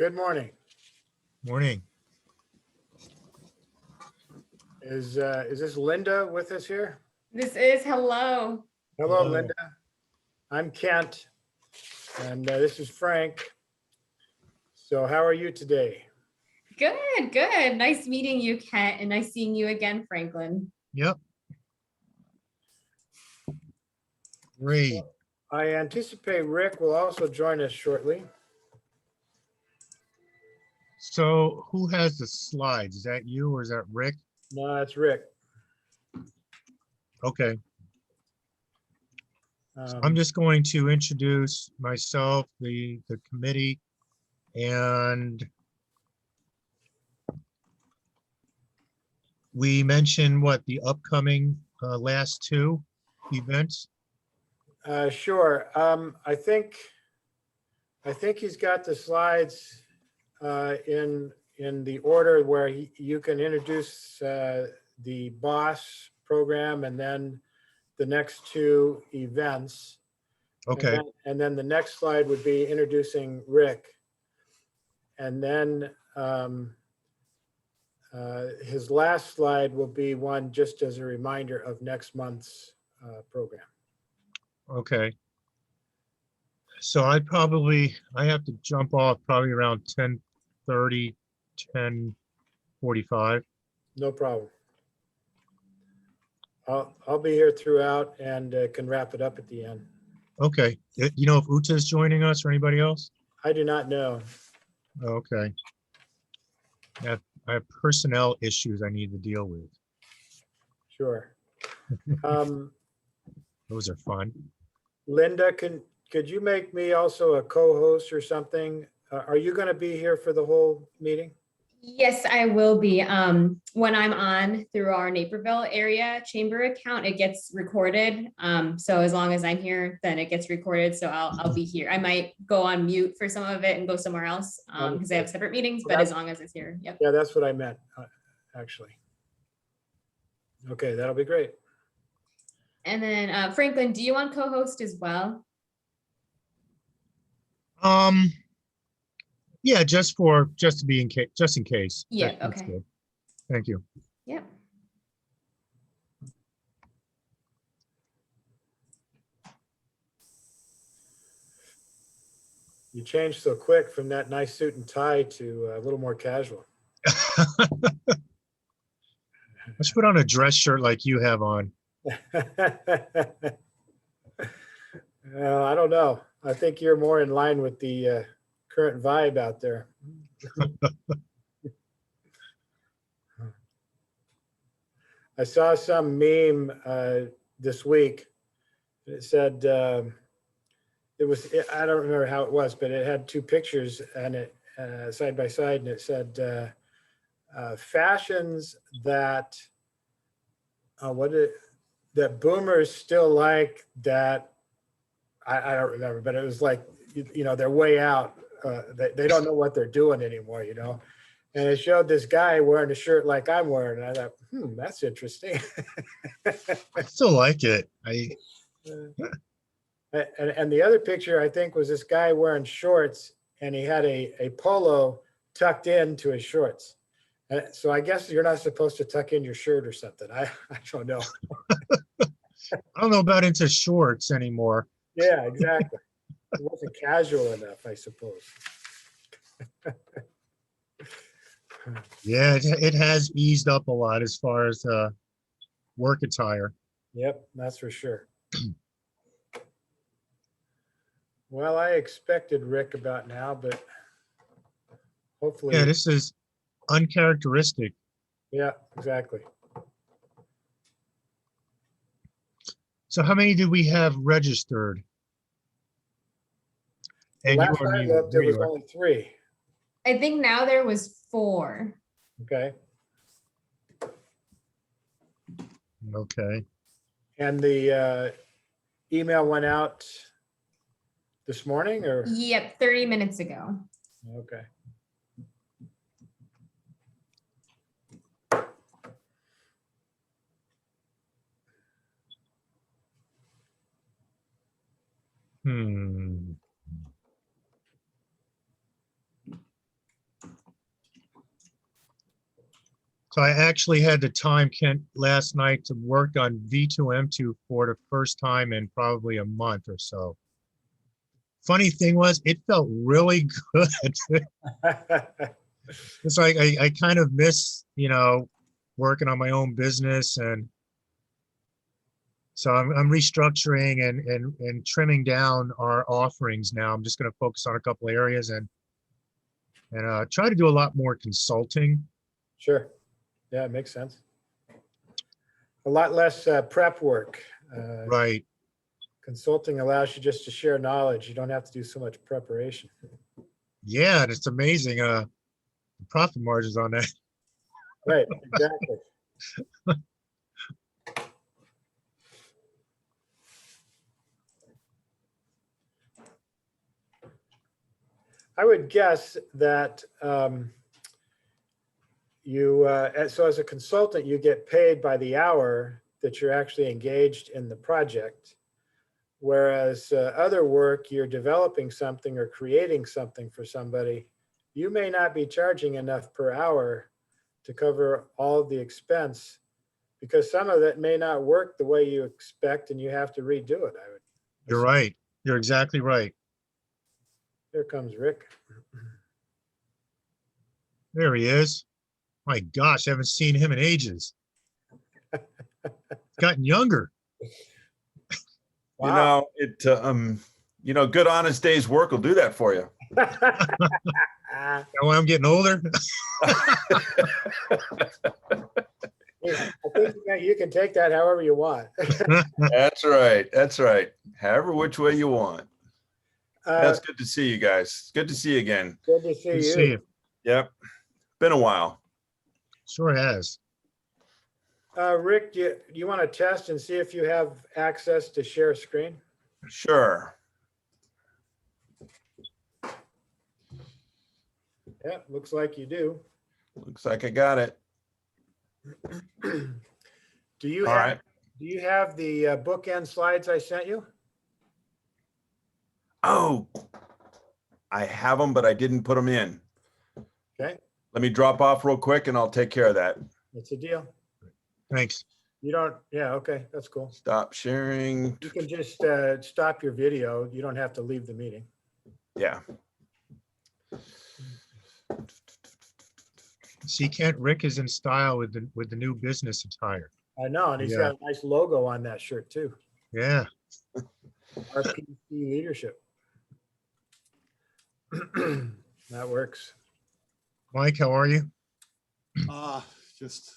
Good morning. Morning. Is this Linda with us here? This is hello. Hello, Hello. Linda. I'm Kent, and this is Frank. So how are you today? Good, good. Nice meeting you, Kent, and nice seeing you again, Franklin. Yep. Great. I anticipate Rick will also join us shortly. So who has the slides? Is that you or is that Rick? No, it's Rick. Okay. Um, I'm just going to introduce myself, the committee, and we mentioned what the upcoming last two events. Sure. I think he's got the slides in the order where you can introduce the BOSS program and then the next two events. Okay. And then the next slide would be introducing Rick. And then his last slide will be one just as a reminder of next month's program. Okay. So I have to jump off probably around 10:30, 10:45. No problem. I'll be here throughout and can wrap it up at the end. Okay. You know if Uta's joining us or anybody else? I do not know. Okay. I have personnel issues I need to deal with. Sure. Those are fun. Linda, could you make me also a co-host or something? Are you going to be here for the whole meeting? Yes, I will be. When I'm on through our Naperville area chamber account, it gets recorded. So as long as I'm here, then it gets recorded. So I'll be here. I might go on mute for some of it and go somewhere else because they have separate meetings, but as long as it's here. Yep. Yeah, that's what I meant, actually. Okay, that'll be great. And then Franklin, do you want co-host as well? Yeah, just to be in case. Yeah, That's okay. good. Thank you. Yep. You changed so quick from that nice suit and tie to a little more casual. Let's put on a dress shirt like you have on. I don't know. I think you're more in line with the current vibe out there. I saw some meme this week. It said, I don't remember how it was, but it had two pictures and it side by side, and it said fashions that that boomers still like that. I don't remember, but it was like, they're way out. They don't know what they're doing anymore, And it showed this guy wearing a shirt like I'm wearing. And I thought, that's interesting. I still like it. And the other picture, I think, was this guy wearing shorts, and he had a polo tucked into his shorts. So I guess you're not supposed to tuck in your shirt or something. I don't know. I don't know about into shorts anymore. Yeah, exactly. It wasn't casual enough, I suppose. Yeah, it has eased up a lot as far as work attire. Yep, that's for sure. Well, I expected Rick about now, but hopefully. Yeah, this is uncharacteristic. Yeah, exactly. So how many did we have registered? And Last time I looked, there was only 3. I think now there was 4. Okay. Okay. And the email went out this morning, or? Yep, 30 minutes ago. Okay. So I actually had the time, Kent, last night to work on V2M2 for the first time in probably a month or so. Funny thing was, it felt really good. It's like I kind of miss, working on my own business, and so I'm restructuring and trimming down our offerings now. I'm just going to focus on a couple of areas and try to do a lot more consulting. Sure. Yeah, it makes sense. A lot less prep work. Right. Consulting allows you just to share knowledge. You don't have to do so much preparation. Yeah, and it's amazing. The profit margins on that. Right, exactly. I would guess that so as a consultant, you get paid by the hour that you're actually engaged in the project. Whereas other work, you're developing something or creating something for somebody, you may not be charging enough per hour to cover all of the expense, because some of it may not work the way you expect and you have to redo it. You're right. You're exactly right. Here comes Rick. There he is. My gosh, I haven't seen him in ages. He's gotten younger. Wow. Good honest day's work will do that for you. I I'm getting older. think you can take that however you want. That's right. That's right. However, which way you want. That's good to see you guys. It's good to see you again. Good to see Good to you. see you. Yep. Been a while. Sure has. Rick, do you want to test and see if you have access to share screen? Sure. Yeah, looks like you do. Looks like I got it. Do you All have right. do you have the bookend slides I sent you? Oh, I have them, but I didn't put them in. Okay, Let me drop off real quick and I'll take care of that. it's a deal. Thanks. You don't, yeah, okay, that's cool. Stop sharing. You can just stop your video. You don't have to leave the meeting. Yeah. See, Kent, Rick is in style with the new business attire. I know, and he's Yeah. got a nice logo on that shirt too. Yeah. RPC leadership. That works. Mike, how are you? Just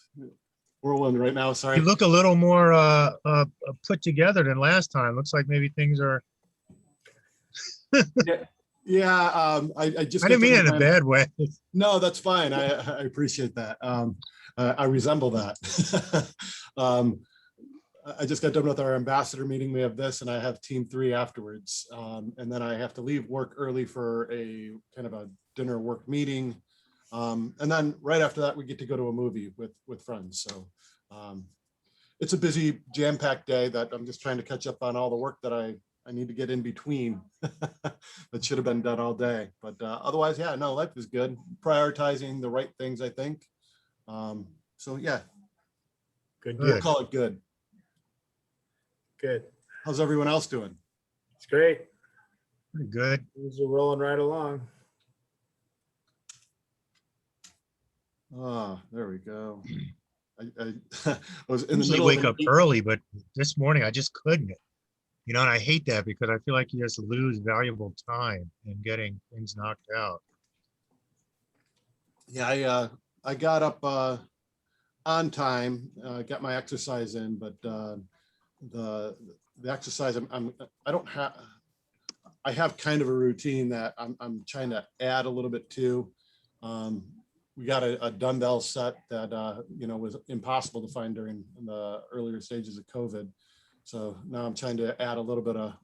whirlwind right now. Sorry. You look a little more put together than last time. Looks like maybe things are. Yeah. I just. I didn't mean it in a my- bad way. No, that's fine. I appreciate that. I resemble that. I just got done with our ambassador meeting. We have this, and I have team 3 afterwards. And then I have to leave work early for a kind of a dinner work meeting. And then right after that, we get to go to a movie with friends. So it's a busy, jam-packed day that I'm just trying to catch up on all the work that I need to get in between that should have been done all day. But otherwise, yeah, no, life is good. Prioritizing the right things, I think. So yeah, Good Good. deal. we'll call it good. Good. How's everyone else doing? It's great. Pretty good. Things are rolling right along. Ah, there we go. I was in the Usually middle wake of an up early, but this morning I just couldn't. And I hate that because I feel like you just lose valuable time in getting things knocked out. Yeah, I got up on time, got my exercise in, but the exercise I have kind of a routine that I'm trying to add a little bit to. We got a dumbbell set that was impossible to find during the earlier stages of COVID. So now I'm trying to add a little bit of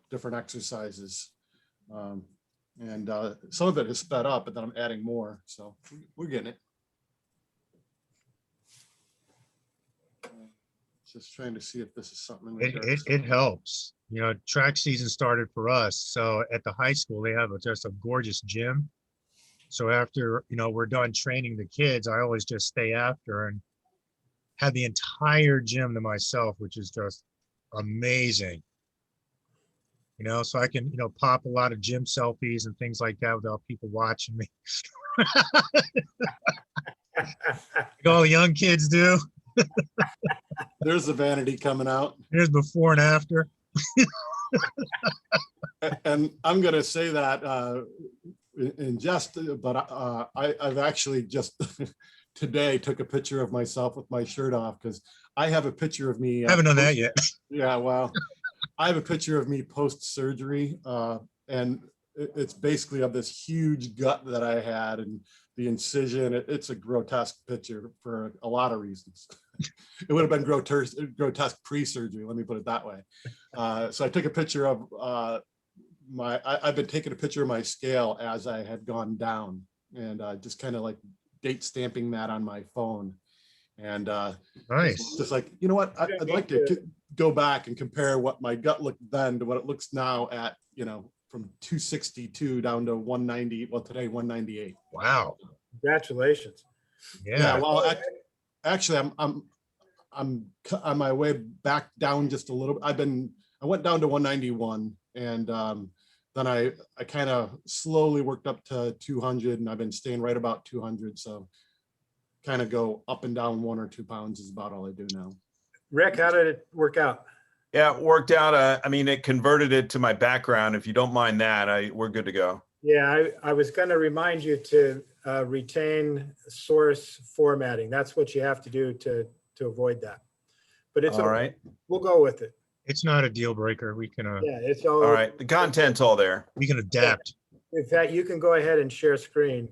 different exercises. And some of it has sped up, but then I'm adding more. So we're getting it. Just trying to see if this is something. in regards to- It helps. Track season started for us. So at the high school, they have just a gorgeous gym. So after, we're done training the kids, I always just stay after and have the entire gym to myself, which is just amazing. So I can, pop a lot of gym selfies and things like that without people watching me. Like all the young kids do. There's the vanity coming out. Here's before and after. And I'm going to say that in jest, but I've actually just today took a picture of myself with my shirt off because I have a picture of me. I haven't done that yet. Yeah, well, I have a picture of me post-surgery, and it's basically of this huge gut that I had and the incision. It's a grotesque picture for a lot of reasons. It would have been grotesque pre-surgery, let me put it that way. So I took a picture of I've been taking a picture of my scale as I had gone down, and just kind of like date stamping that on my phone. And Nice. just like, you know what, I'd like to go back and compare what my gut looked then to what it looks now at, from 262 down to 190. Well, today 198. Wow. Congratulations. Yeah. Well, actually, I'm on my way back down just a little. I went down to 191, and then I kind of slowly worked up to 200, and I've been staying right about 200. So kind of go up and down 1 or 2 pounds is about all I do now. Rick, how did it work out? Yeah, it worked out. It converted it to my background. If you don't mind that, we're good to go. Yeah, I was going to remind you to retain source formatting. That's what you have to do to avoid that. But it's All okay. right. We'll go with it. It's not a deal breaker. We can, Yeah, it's all right. The content's all there. we can adapt. In fact, you can go ahead and share screen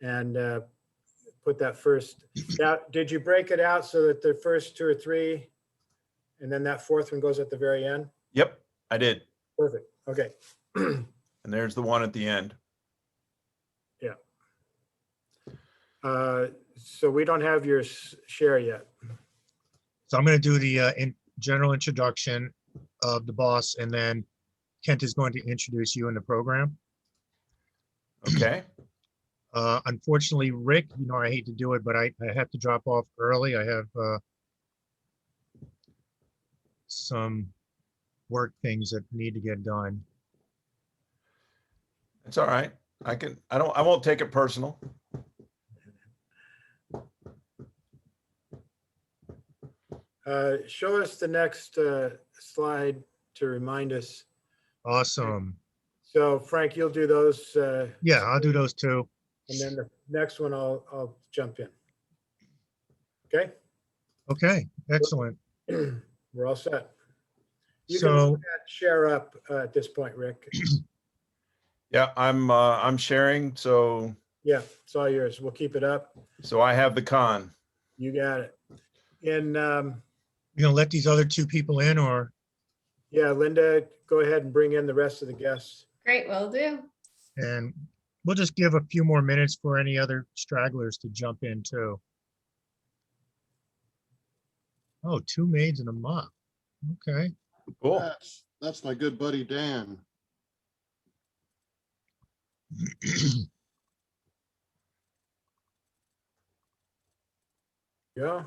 and put that first. Now, did you break it out so that the first 2 or 3 and then that fourth one goes at the very end? Yep, I did. Perfect. Okay. And there's the one at the end. Yeah. So we don't have your share yet. So I'm going to do the general introduction of the boss, and then Kent is going to introduce you in the program. Okay. Unfortunately, Rick, I hate to do it, but I have to drop off early. I have some work things that need to get done. It's all right. I won't take it personal. Show us the next slide to remind us. Awesome. So Frank, you'll do those. Yeah, I'll do those too. And then the next one, I'll jump in. Okay. Okay, excellent. We're all set. You So can share up at this point, Rick. Yeah, I'm sharing. So Yeah, it's all yours. We'll keep it up. I have the con. You got it. And you gonna let these other 2 people in, or? yeah, Linda, go ahead and bring in the rest of the guests. Great, will do. And we'll just give a few more minutes for any other stragglers to jump in too. Oh, 2 maids and a mop. Okay. Cool. That's my good buddy, Dan. Yeah.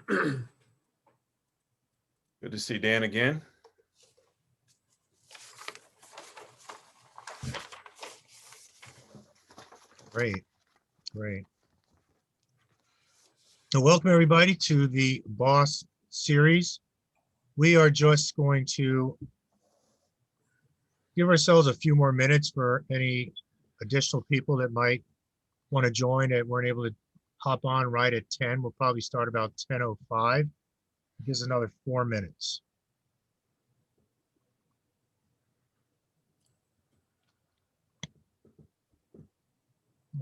Good to see Dan again. Great, great. So welcome everybody to the Boss series. We are just going to give ourselves a few more minutes for any additional people that might want to join that weren't able to hop on right at 10. We'll probably start about 10:05. Gives another 4 minutes.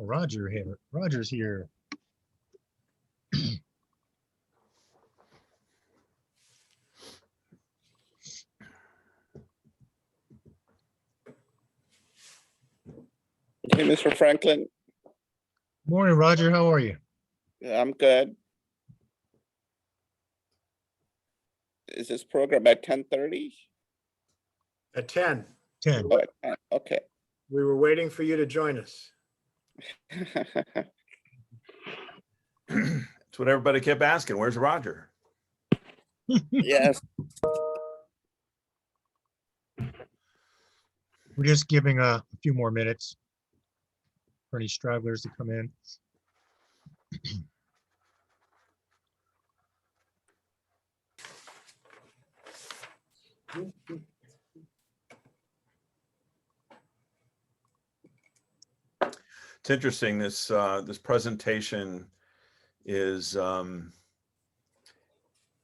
Oh, Roger's here. Hey, Mr. Franklin. Morning, Roger. How are you? I'm good. Is this program at 10:30? At 10. 10. Okay. We were waiting for you to join us. That's what everybody kept asking. Where's Roger? Yes. We're just giving a few more minutes for any stragglers to come in. It's interesting. This presentation is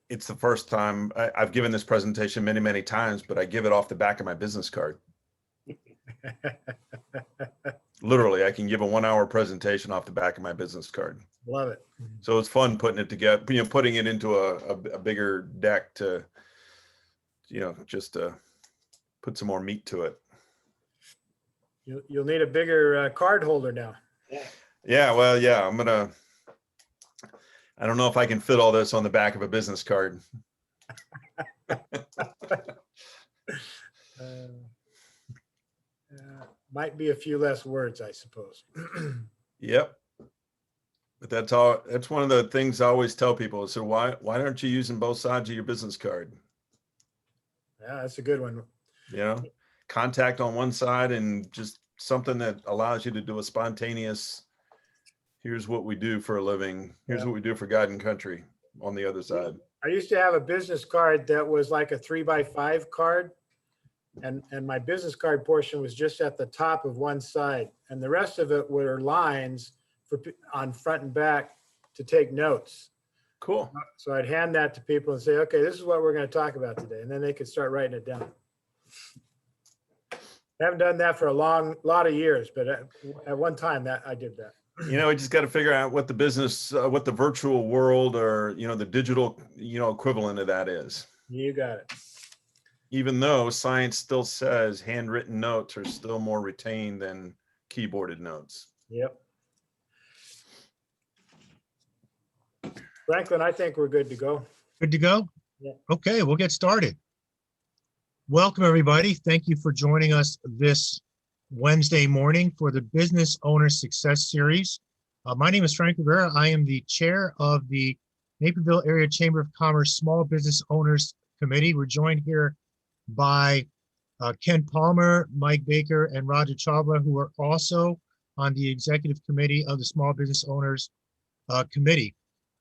it's the first time I've given this presentation many, many times, but I give it off the back of my business card. Literally, I can give a 1-hour presentation off the back of my business card. Love it. So it's fun putting it together, putting it into a bigger deck to, just to put some more meat to it. You'll need a bigger card holder now. Yeah, well, yeah, I don't know if I can fit all this on the back of a business card. Might be a few less words, I suppose. Yep. But that's one of the things I always tell people. So why aren't you using both sides of your business card? Yeah, that's a good one. Contact on one side and just something that allows you to do a spontaneous, here's what we do for a living. Here's what we do for God and country on the other side. I used to have a business card that was like a 3x5 card. And my business card portion was just at the top of one side. And the rest of it were lines on front and back to take notes. Cool. So I'd hand that to people and say, okay, this is what we're going to talk about today. And then they could start writing it down. I haven't done that for a lot of years, but at one time that I did that. We just got to figure out what the business, what the virtual world or, the digital, equivalent of that is. You got it. Even though science still says handwritten notes are still more retained than keyboarded notes. Yep. Franklin, I think we're good to go. Good to go? Yeah. Okay, we'll get started. Welcome, everybody. Thank you for joining us this Wednesday morning for the Business Owner Success Series. My name is Frank Rivera. I am the chair of the Naperville Area Chamber of Commerce Small Business Owners Committee. We're joined here by Ken Palmer, Mike Baker, and Roger Chabla, who are also on the executive committee of the Small Business Owners Committee.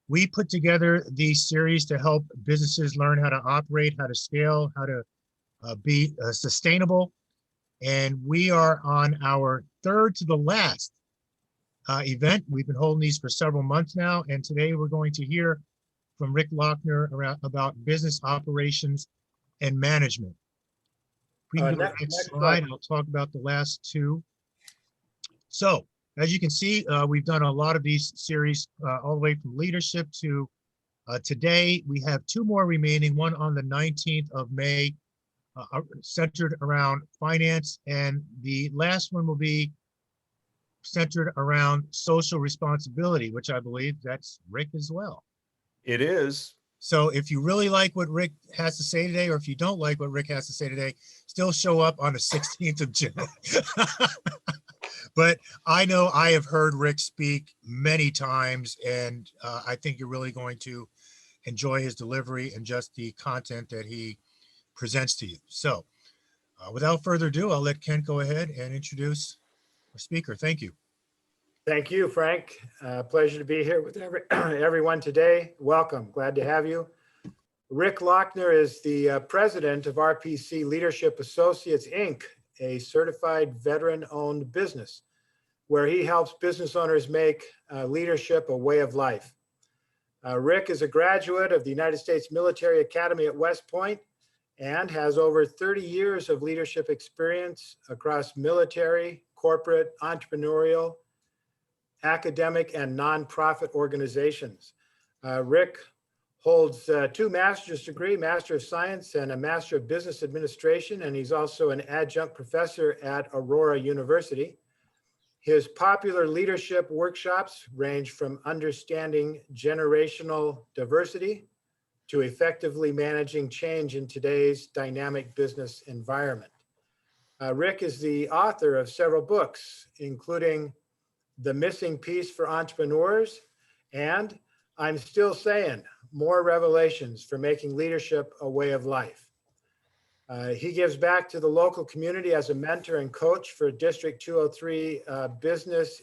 We put together these series to help businesses learn how to operate, how to scale, how to be sustainable. And we are on our third to the last event. We've been holding these for several months now. And today we're going to hear from Rick Lochner about business operations and management. We can go to the next slide. I'll talk about the last two. So as you can see, we've done a lot of these series all the way from leadership to today. We have two more remaining, one on the 19th of May, centered around finance, and the last one will be centered around social responsibility, which I believe that's Rick as well. It is. So if you really like what Rick has to say today, or if you don't like what Rick has to say today, still show up on the 16th of June. But I know I have heard Rick speak many times, and I think you're really going to enjoy his delivery and just the content that he presents to you. So without further ado, I'll let Ken go ahead and introduce our speaker. Thank you. Thank you, Frank. Pleasure to be here with everyone today. Welcome. Glad to have you. Rick Lochner is the president of RPC Leadership Associates, Inc., a certified veteran-owned business where he helps business owners make leadership a way of life. Rick is a graduate of the United States Military Academy at West Point and has over 30 years of leadership experience across military, corporate, entrepreneurial, academic, and nonprofit organizations. Rick holds 2 master's degrees, Master of Science and a Master of Business Administration, and he's also an adjunct professor at Aurora University. His popular leadership workshops range from understanding generational diversity to effectively managing change in today's dynamic business environment. Rick is the author of several books, including The Missing Piece for Entrepreneurs, and I'm Still Saying, More Revelations for Making Leadership a Way of Life. He gives back to the local community as a mentor and coach for District 203 Business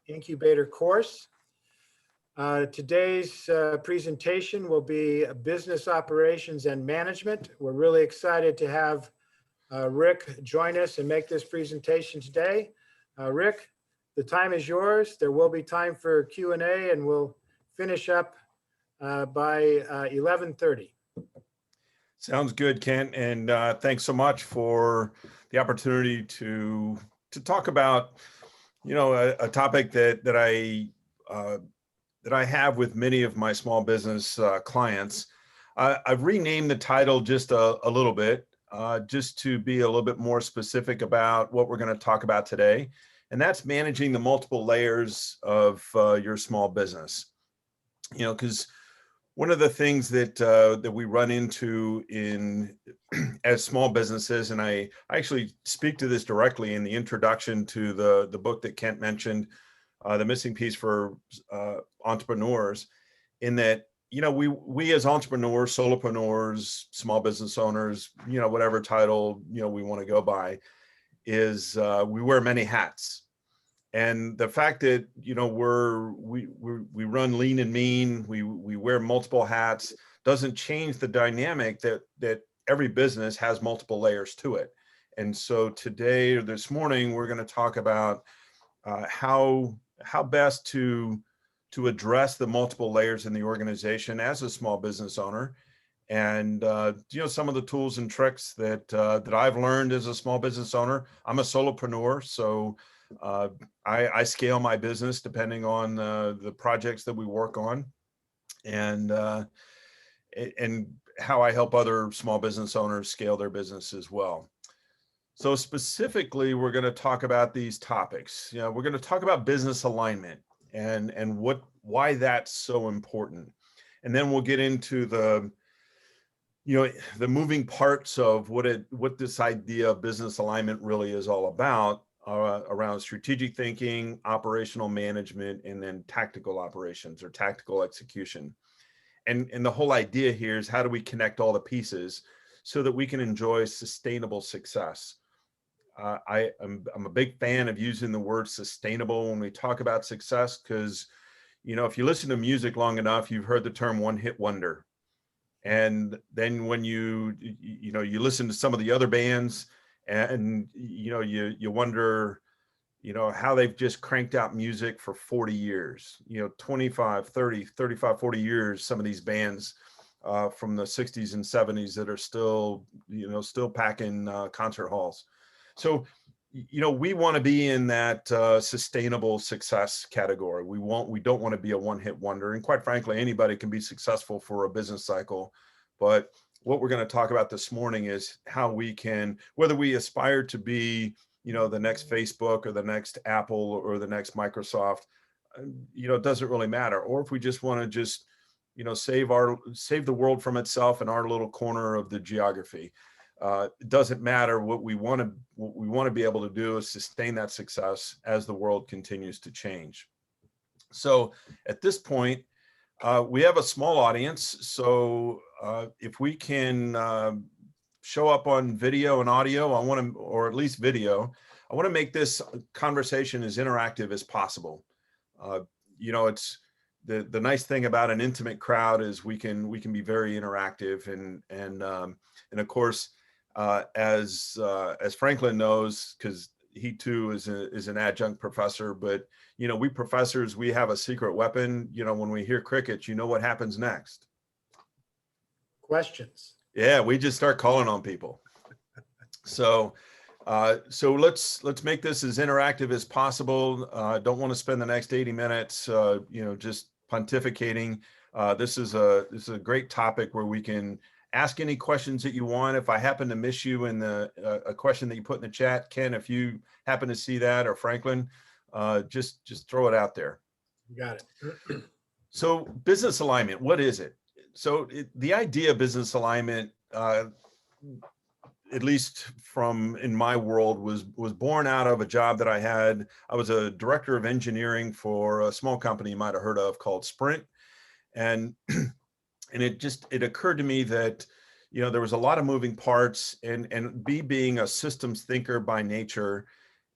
Incubator course. Today's presentation will be Business Operations and Management. We're really excited to have Rick join us and make this presentation today. Rick, the time is yours. There will be time for Q&A, and we'll finish up by 11:30. Sounds good, Kent. And thanks so much for the opportunity to talk about, a topic that I have with many of my small business clients. I've renamed the title just a little bit, just to be a little bit more specific about what we're going to talk about today. And that's managing the multiple layers of your small business. Because one of the things that we run into as small businesses, and I actually speak to this directly in the introduction to the book that Kent mentioned, The Missing Piece for Entrepreneurs, in that, we as entrepreneurs, solopreneurs, small business owners, whatever title, we want to go by, is we wear many hats. And the fact that, we run lean and mean, we wear multiple hats, doesn't change the dynamic that every business has multiple layers to it. And so today, or this morning, we're going to talk about how best to address the multiple layers in the organization as a small business owner. And, some of the tools and tricks that I've learned as a small business owner. I'm a solopreneur, so I scale my business depending on the projects that we work on, and how I help other small business owners scale their business as well. So specifically, we're going to talk about these topics. We're going to talk about business alignment and why that's so important. And then we'll get into the moving parts of what this idea of business alignment really is all about, around strategic thinking, operational management, and then tactical operations or tactical execution. And the whole idea here is, how do we connect all the pieces so that we can enjoy sustainable success? I'm a big fan of using the word sustainable when we talk about success, because, if you listen to music long enough, you've heard the term one-hit wonder. And then when you listen to some of the other bands, and you wonder, how they've just cranked out music for 40 years, 25, 30, 35, 40 years, some of these bands from the 60s and 70s that are still packing concert halls. So, we want to be in that sustainable success category. We don't want to be a one-hit wonder. And quite frankly, anybody can be successful for a business cycle. But what we're going to talk about this morning is how we can, whether we aspire to be, the next Facebook or the next Apple or the next Microsoft, it doesn't really matter. Or if we just want to save the world from itself in our little corner of the geography. It doesn't matter. What we want to be able to do is sustain that success as the world continues to change. So at this point, we have a small audience. So if we can show up on video and audio, or at least video, I want to make this conversation as interactive as possible. It's the nice thing about an intimate crowd is we can be very interactive, and of course, as Franklin knows, because he too is an adjunct professor, but we professors, we have a secret weapon. When we hear crickets, what happens next? Questions. Yeah, we just start calling on people. So let's make this as interactive as possible. Don't want to spend the next 80 minutes, just pontificating. This is a great topic where we can ask any questions that you want. If I happen to miss you in a question that you put in the chat, Ken, if you happen to see that, or Franklin, just throw it out there. You got it. So business alignment, what is it? So the idea of business alignment at least from in my world, was born out of a job that I had. I was a director of engineering for a small company you might have heard of called Sprint. And and it occurred to me that, you know, there was a lot of moving parts, and being a systems thinker by nature,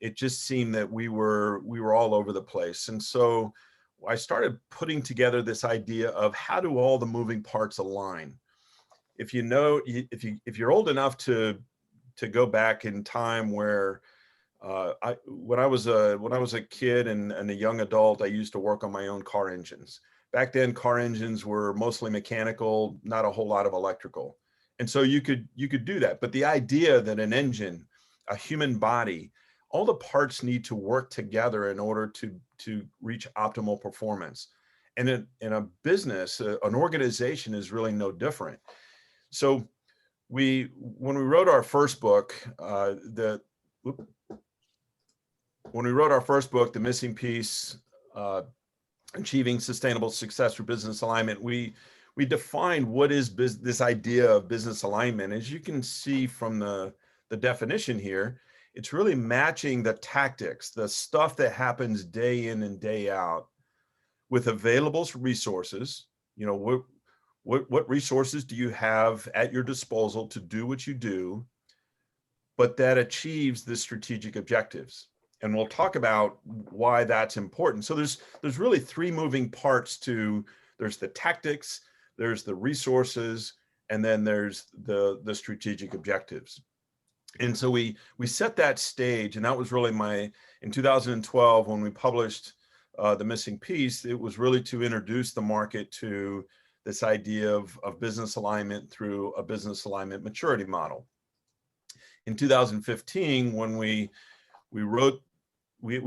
it just seemed that we were all over the place. And so I started putting together this idea of how do all the moving parts align. If you know, if you're old enough to go back in time where when I was a kid and a young adult, I used to work on my own car engines. Back then, car engines were mostly mechanical, not a whole lot of electrical. And so you could do that. But the idea that an engine, a human body, all the parts need to work together in order to reach optimal performance. And in a business, an organization is really no different. So when we wrote our first book, The Missing Piece, Achieving Sustainable Success Through Business Alignment, we defined what is this idea of business alignment. As you can see from the definition here, it's really matching the tactics, the stuff that happens day in and day out, with available resources. You know, what resources do you have at your disposal to do what you do, but that achieves the strategic objectives. And we'll talk about why that's important. So there's really three moving parts to, there's the tactics, there's the resources, and then there's the strategic objectives. And so we set that stage, and that was really in 2012, when we published The Missing Piece, it was really to introduce the market to this idea of business alignment through a business alignment maturity model. In 2015, when we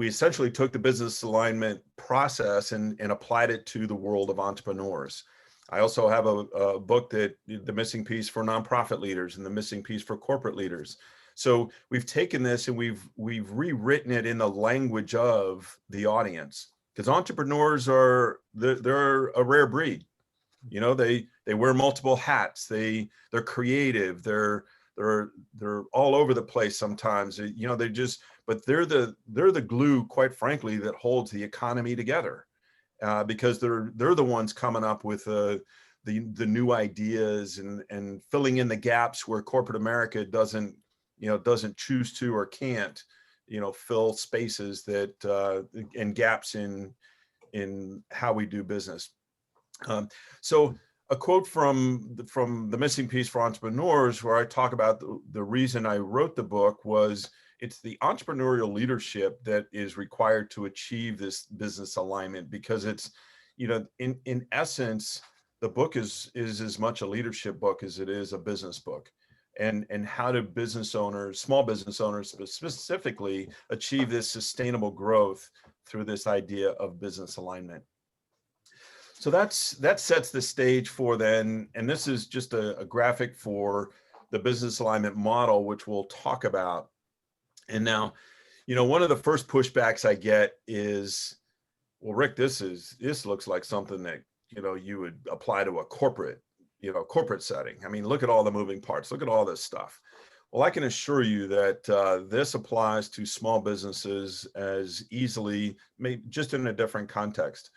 essentially took the business alignment process and applied it to the world of entrepreneurs. I also have a book, that The Missing Piece for Nonprofit Leaders and The Missing Piece for Corporate Leaders. So we've taken this and we've rewritten it in the language of the audience, because entrepreneurs they're a rare breed. You know, they wear multiple hats. They're creative. They're all over the place sometimes. You know, but they're the glue, quite frankly, that holds the economy together, because they're the ones coming up with the new ideas and filling in the gaps where corporate America doesn't choose to or can't, fill spaces that and gaps in how we do business. So a quote from The Missing Piece for Entrepreneurs, where I talk about the reason I wrote the book, was it's the entrepreneurial leadership that is required to achieve this business alignment, because it's, in essence, the book is as much a leadership book as it is a business book. And how do small business owners specifically, achieve this sustainable growth through this idea of business alignment. So that sets the stage for then, and this is just a graphic for the business alignment model, which we'll talk about. And now, one of the first pushbacks I get is, well, Rick, this looks like something that, you would apply to a corporate setting. I mean, look at all the moving parts, look at all this stuff. Well, I can assure you that this applies to small businesses as easily, maybe just in a different context.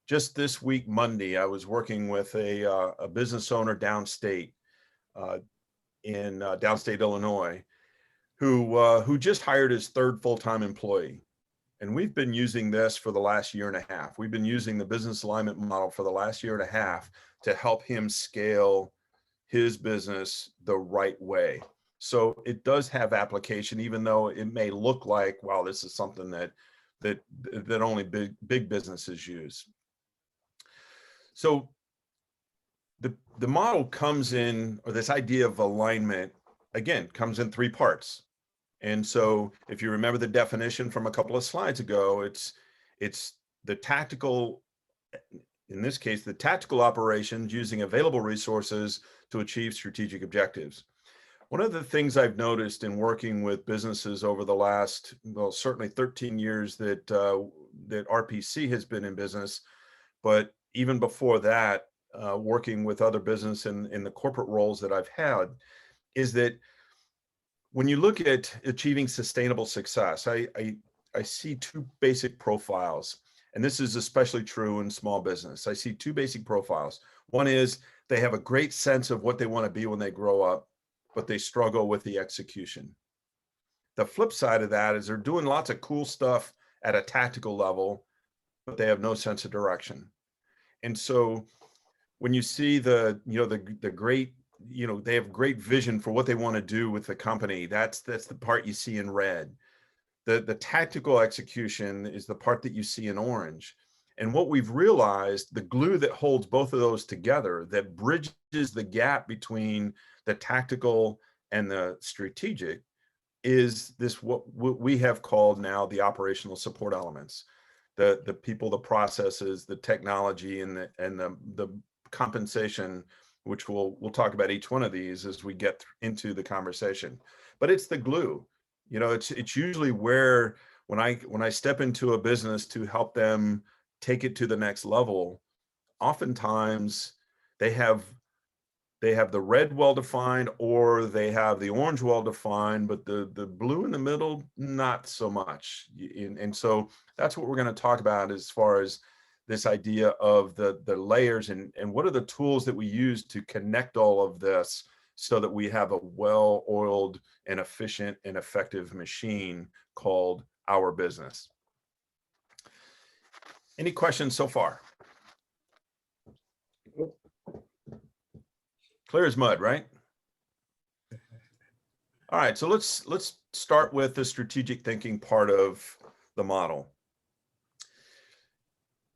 Just this week, Monday, I was working with a business owner downstate, in downstate Illinois, who just hired his third full-time employee. And we've been using this for the last year and a half. We've been using the business alignment model for the last year and a half to help him scale his business the right way. So it does have application, even though it may look like, wow, this is something that only big businesses use. So the model comes in, or this idea of alignment, again, comes in three parts. And so if you remember the definition from a couple of slides ago, it's the tactical, in this case, the tactical operations using available resources to achieve strategic objectives. One of the things I've noticed in working with businesses over the last, well, certainly 13 years that RPC has been in business, but even before that, working with other business in the corporate roles that I've had, is that when you look at achieving sustainable success, I see two basic profiles, and this is especially true in small business. I see two basic profiles. One is they have a great sense of what they want to be when they grow up, but they struggle with the execution. The flip side of that is they're doing lots of cool stuff at a tactical level, but they have no sense of direction. And so when you see the great, they have great vision for what they want to do with the company, that's the part you see in red. The tactical execution is the part that you see in orange. And what we've realized, the glue that holds both of those together, that bridges the gap between the tactical and the strategic, is this what we have called now the operational support elements. The people, the processes, the technology, and the compensation, which we'll talk about each one of these as we get into the conversation. But it's the glue. It's usually where when I step into a business to help them take it to the next level, oftentimes they have the red well-defined, or they have the orange well-defined, but the blue in the middle, not so much. And so that's what we're going to talk about as far as this idea of the layers and what are the tools that we use to connect all of this so that we have a well-oiled and efficient and effective machine called our business. Any questions so far? Clear as mud, right? All right, so let's start with the strategic thinking part of the model.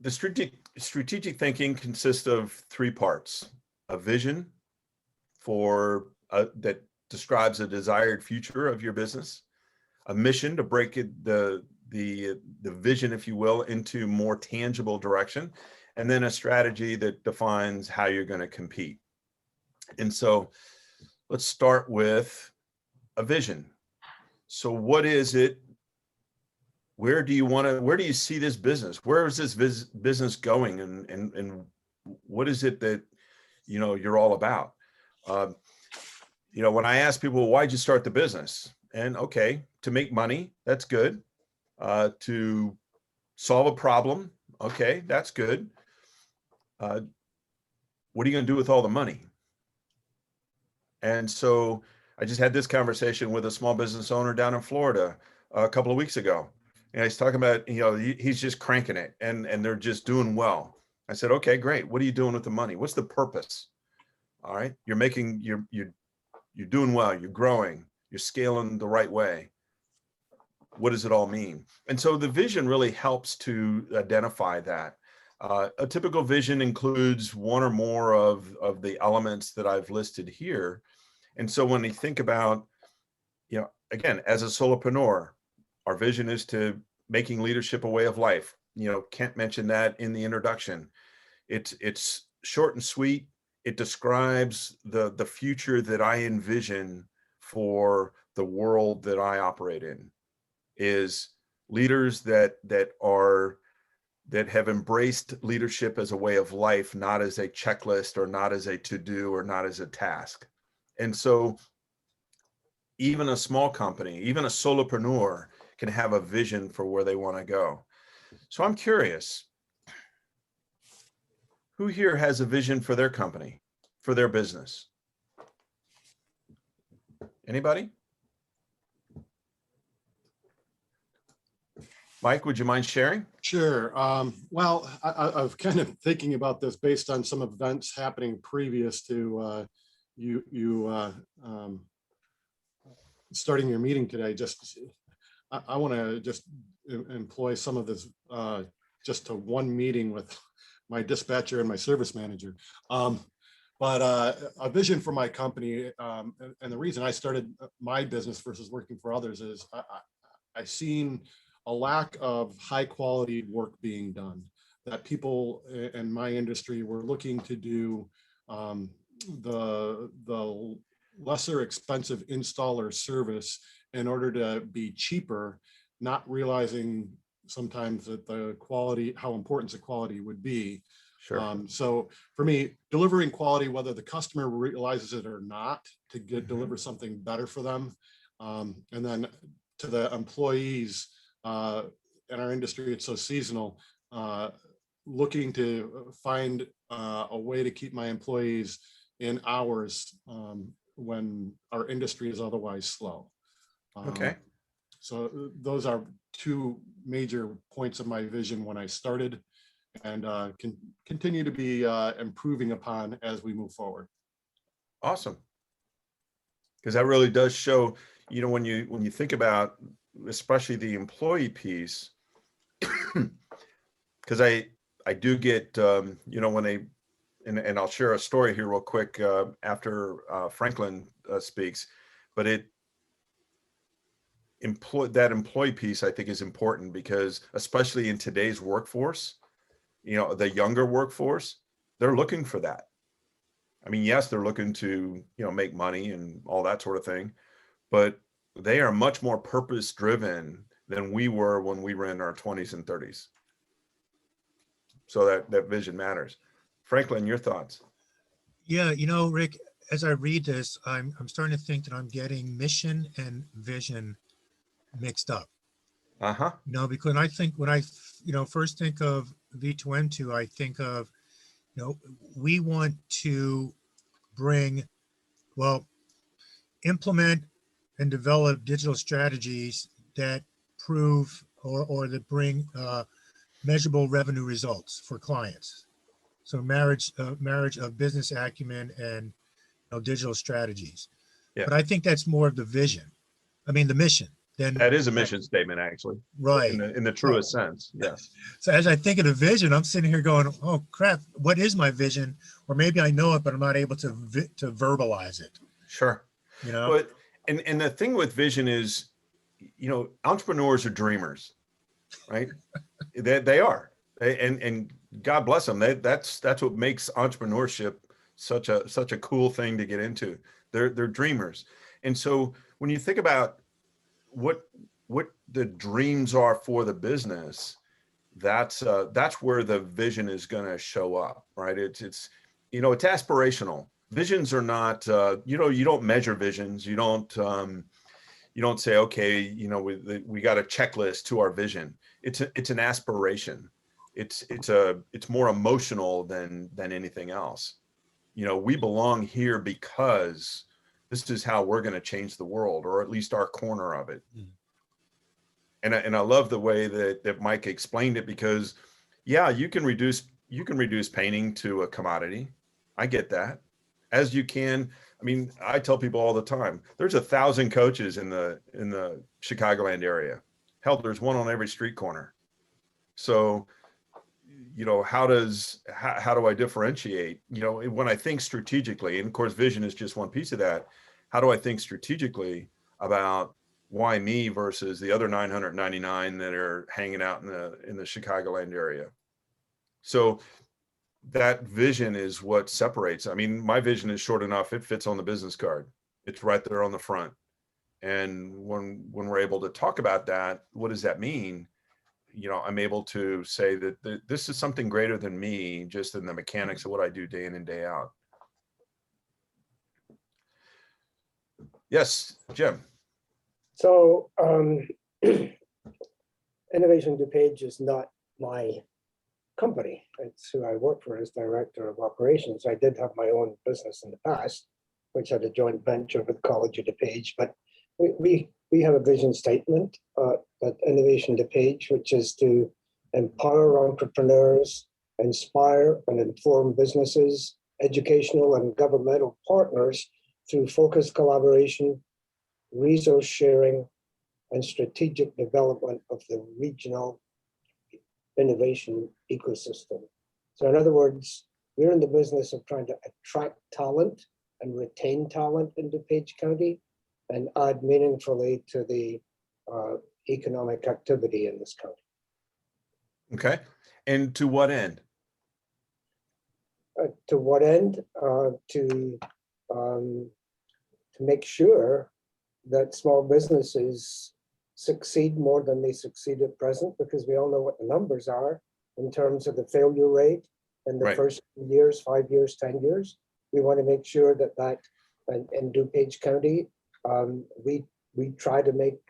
The strategic thinking consists of three parts: a vision that describes a desired future of your business, a mission to break the vision, if you will, into more tangible direction, and then a strategy that defines how you're going to compete. And so let's start with a vision. So what is it? Where do you see this business? Where is this business going? And what is it that, you're all about? When I ask people, why'd you start the business? And okay, to make money, that's good. To solve a problem, okay, that's good. What are you going to do with all the money? And so I just had this conversation with a small business owner down in Florida a couple of weeks ago. And he's talking about, he's just cranking it and they're just doing well. I said, okay, great. What are you doing with the money? What's the purpose? All right. You're doing well. You're growing. You're scaling the right way. What does it all mean? And so the vision really helps to identify that. A typical vision includes one or more of the elements that I've listed here. And so when you think about, again, as a solopreneur, our vision is to making leadership a way of life. Kent mentioned that in the introduction. It's short and sweet. It describes the future that I envision for the world that I operate in, is leaders that have embraced leadership as a way of life, not as a checklist or not as a to-do or not as a task. And so even a small company, even a solopreneur can have a vision for where they want to go. So I'm curious, who here has a vision for their company, for their business? Anybody? Mike, would you mind sharing? Sure. Well, I've kind of thinking about this based on some events happening previous to you starting your meeting today. I want to just employ some of this just to one meeting with my dispatcher and my service manager. But a vision for my company, and the reason I started my business versus working for others is I've seen a lack of high quality work being done, that people in my industry were looking to do the lesser expensive installer service in order to be cheaper, not realizing sometimes that the quality, how important the quality would be. Sure. So for me, delivering quality, whether the customer realizes it or not, to deliver something better for them, And then to the employees, in our industry, it's so seasonal, looking to find a way to keep my employees in hours when our industry is otherwise slow. Okay. So those are two major points of my vision when I started, and can continue to be improving upon as we move forward. Awesome. Because that really does show, when you think about especially the employee piece, because I do get, when they, and I'll share a story here real quick after Franklin speaks, but that employee piece I think is important, because especially in today's workforce, the younger workforce, they're looking for that. I mean, yes, they're looking to, make money and all that sort of thing, but they are much more purpose driven than we were when we were in our 20s and 30s. So that vision matters. Franklin, your thoughts? Yeah, Rick, as I read this, I'm starting to think that I'm getting mission and vision mixed up. Uh-huh. Because I think when I, first think of V2M2, I think of, we want to implement and develop digital strategies that prove or that bring measurable revenue results for clients. So marriage of business acumen and digital strategies. Yeah. But I think that's more of the vision. I mean, the mission. That is a mission statement, actually. Right. In the truest sense. Yes. So as I think of the vision, I'm sitting here going, oh crap, what is my vision? Or maybe I know it, but I'm not able to verbalize it. Sure. But and the thing with vision is, entrepreneurs are dreamers, right? they are, and God bless them. That's what makes entrepreneurship such a cool thing to get into. They're dreamers, and so when you think about what the dreams are for the business, that's where the vision is going to show up, right? It's aspirational. Visions are not, you don't measure visions. You don't say, okay, we got a checklist to our vision. It's an aspiration. It's more emotional than anything else. We belong here because this is how we're going to change the world, or at least our corner of it. Mm. And I love the way that Mike explained it, because yeah, you can reduce painting to a commodity. I get that. As you can. I mean, I tell people all the time, there's 1,000 coaches in the Chicagoland area. Hell, there's one on every street corner. So, how do I differentiate? When I think strategically, and of course, vision is just one piece of that. How do I think strategically about why me versus the other 999 that are hanging out in the Chicagoland area? So that vision is what separates. I mean, my vision is short enough. It fits on the business card. It's right there on the front. And when we're able to talk about that, what does that mean? I'm able to say that this is something greater than me, just in the mechanics of what I do day in and day out. Yes, Jim. So Innovation DuPage is not my company. It's who I work for as director of operations. I did have my own business in the past, which had a joint venture with College of DuPage, but we have a vision statement at Innovation DuPage, which is to empower entrepreneurs, inspire and inform businesses, educational and governmental partners through focused collaboration, resource sharing, and strategic development of the regional innovation ecosystem. So in other words, we're in the business of trying to attract talent and retain talent in DuPage County and add meaningfully to the economic activity in this county. Okay. And to what end? To what end? To make sure that small businesses succeed more than they succeed at present, because we all know what the numbers are in terms of the failure rate in the first years, 5 years, 10 years. We want to make sure that in DuPage County, we we try to make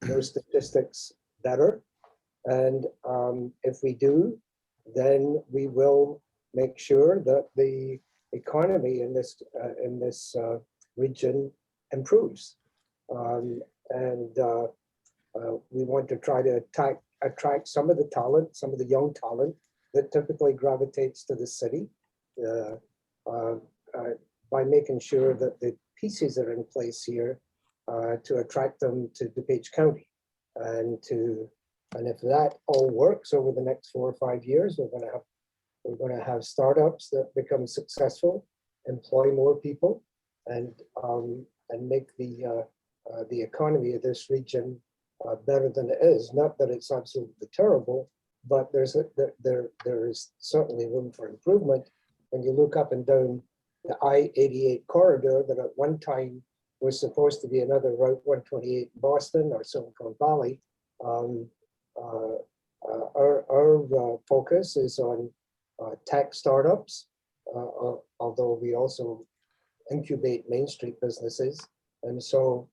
those statistics better. And if we do, then we will make sure that the economy in this region improves. We want to try to attract some of the talent, some of the young talent that typically gravitates to the city by making sure that the pieces are in place here to attract them to DuPage County. And if that all works over the next 4 or 5 years, we're going to have startups that become successful, employ more people, and make the economy of this region better than it is. Not that it's absolutely terrible, but there is certainly room for improvement. When you look up and down the I-88 corridor that at one time was supposed to be another Route 128 in Boston or Silicon Valley, our focus is on tech startups, although we also incubate Main Street businesses. And so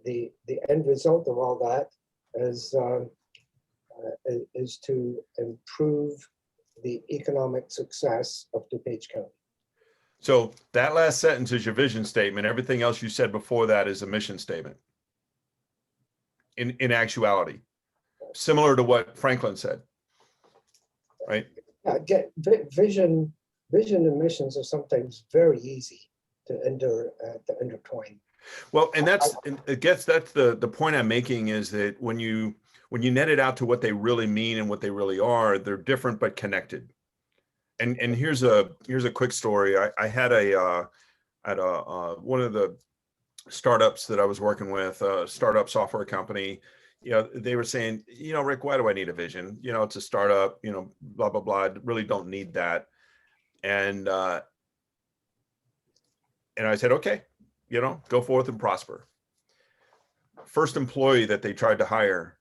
the end result of all that is to improve the economic success of DuPage County. So that last sentence is your vision statement. Everything else you said before that is a mission statement. In actuality, similar to what Franklin said, right? Yeah, vision and missions are sometimes very easy to intertwine. Well, and that's the point I'm making, is that when you net it out to what they really mean and what they really are, they're different but connected. And here's a quick story. I had one of the startups that I was working with, a startup software company. They were saying, Rick, why do I need a vision? It's a startup, blah, blah, blah. I really don't need that. And I said, okay, go forth and prosper. First employee that they tried to hire,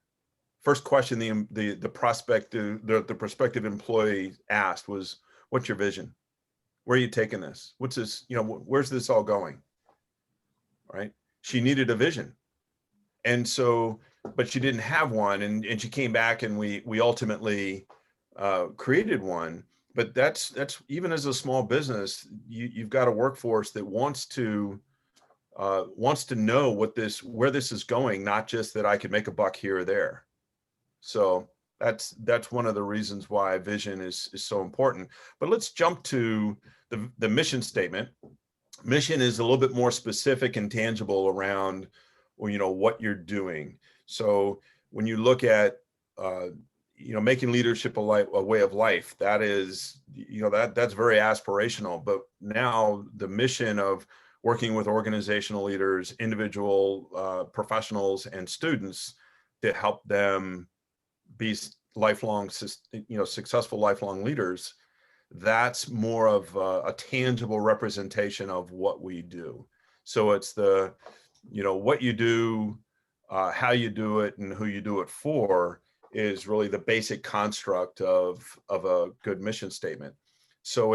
first question the prospective employee asked was, what's your vision? Where are you taking this? What's this? Where's this all going? Right? She needed a vision. And so, but she didn't have one. And she came back and we ultimately created one. But that's even as a small business, you've got a workforce that wants to know where this is going, not just that I could make a buck here or there. So that's one of the reasons why vision is so important. But let's jump to the mission statement. Mission is a little bit more specific and tangible around, what you're doing. So when you look at, making leadership a way of life, that is, that's very aspirational. But now the mission of working with organizational leaders, individual professionals, and students to help them be lifelong, successful lifelong leaders, that's more of a tangible representation of what we do. So it's the, what you do, how you do it, and who you do it for is really the basic construct of a good mission statement. So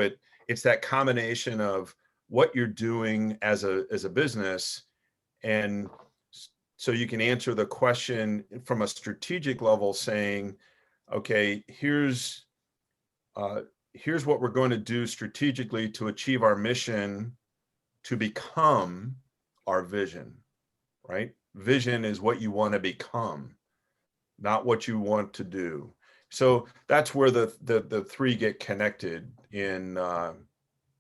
it's that combination of what you're doing as a business, and so you can answer the question from a strategic level, saying, okay, here's what we're going to do strategically to achieve our mission to become our vision, right? Vision is what you want to become, not what you want to do. So that's where the three get connected in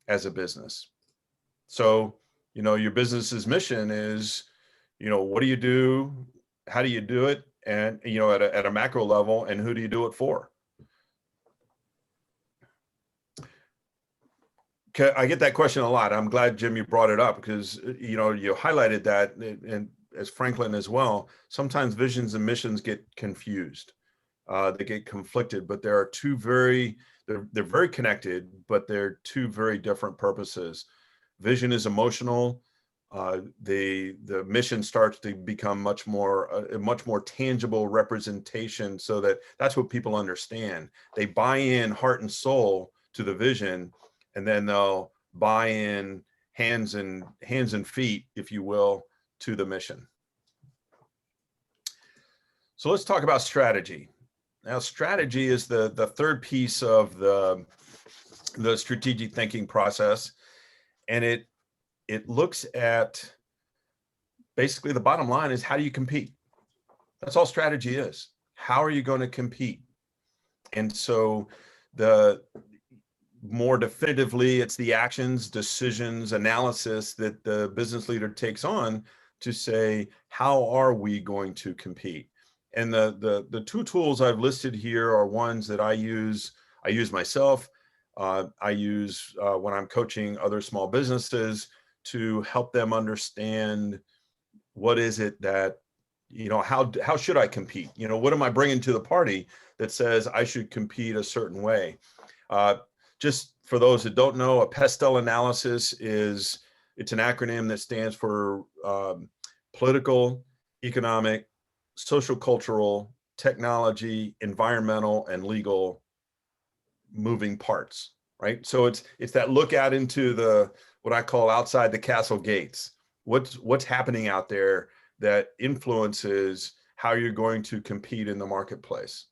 as a business. So, your business's mission is, what do you do? How do you do it? And, at a macro level, and who do you do it for? I get that question a lot. I'm glad, Jim, you brought it up, because, you highlighted that, and as Franklin as well, sometimes visions and missions get confused. They get conflicted, but there are they're very connected, but they're two very different purposes. Vision is emotional. The mission starts to become a much more tangible representation, so that's what people understand. They buy in heart and soul to the vision, and then they'll buy in hands and feet, if you will, to the mission. So let's talk about strategy. Now, strategy is the third piece of the strategic thinking process. And it looks at basically the bottom line is, how do you compete? That's all strategy is. How are you going to compete? And so the more definitively, it's the actions, decisions, analysis that the business leader takes on to say, how are we going to compete? And the two tools I've listed here are ones that I use myself. I use when I'm coaching other small businesses to help them understand what is it that, how should I compete? What am I bringing to the party that says I should compete a certain way? Just for those that don't know, a PESTEL analysis it's an acronym that stands for political, economic, social, cultural, technology, environmental, and legal moving parts, right? So it's that look out into what I call outside the castle gates. What's happening out there that influences how you're going to compete in the marketplace.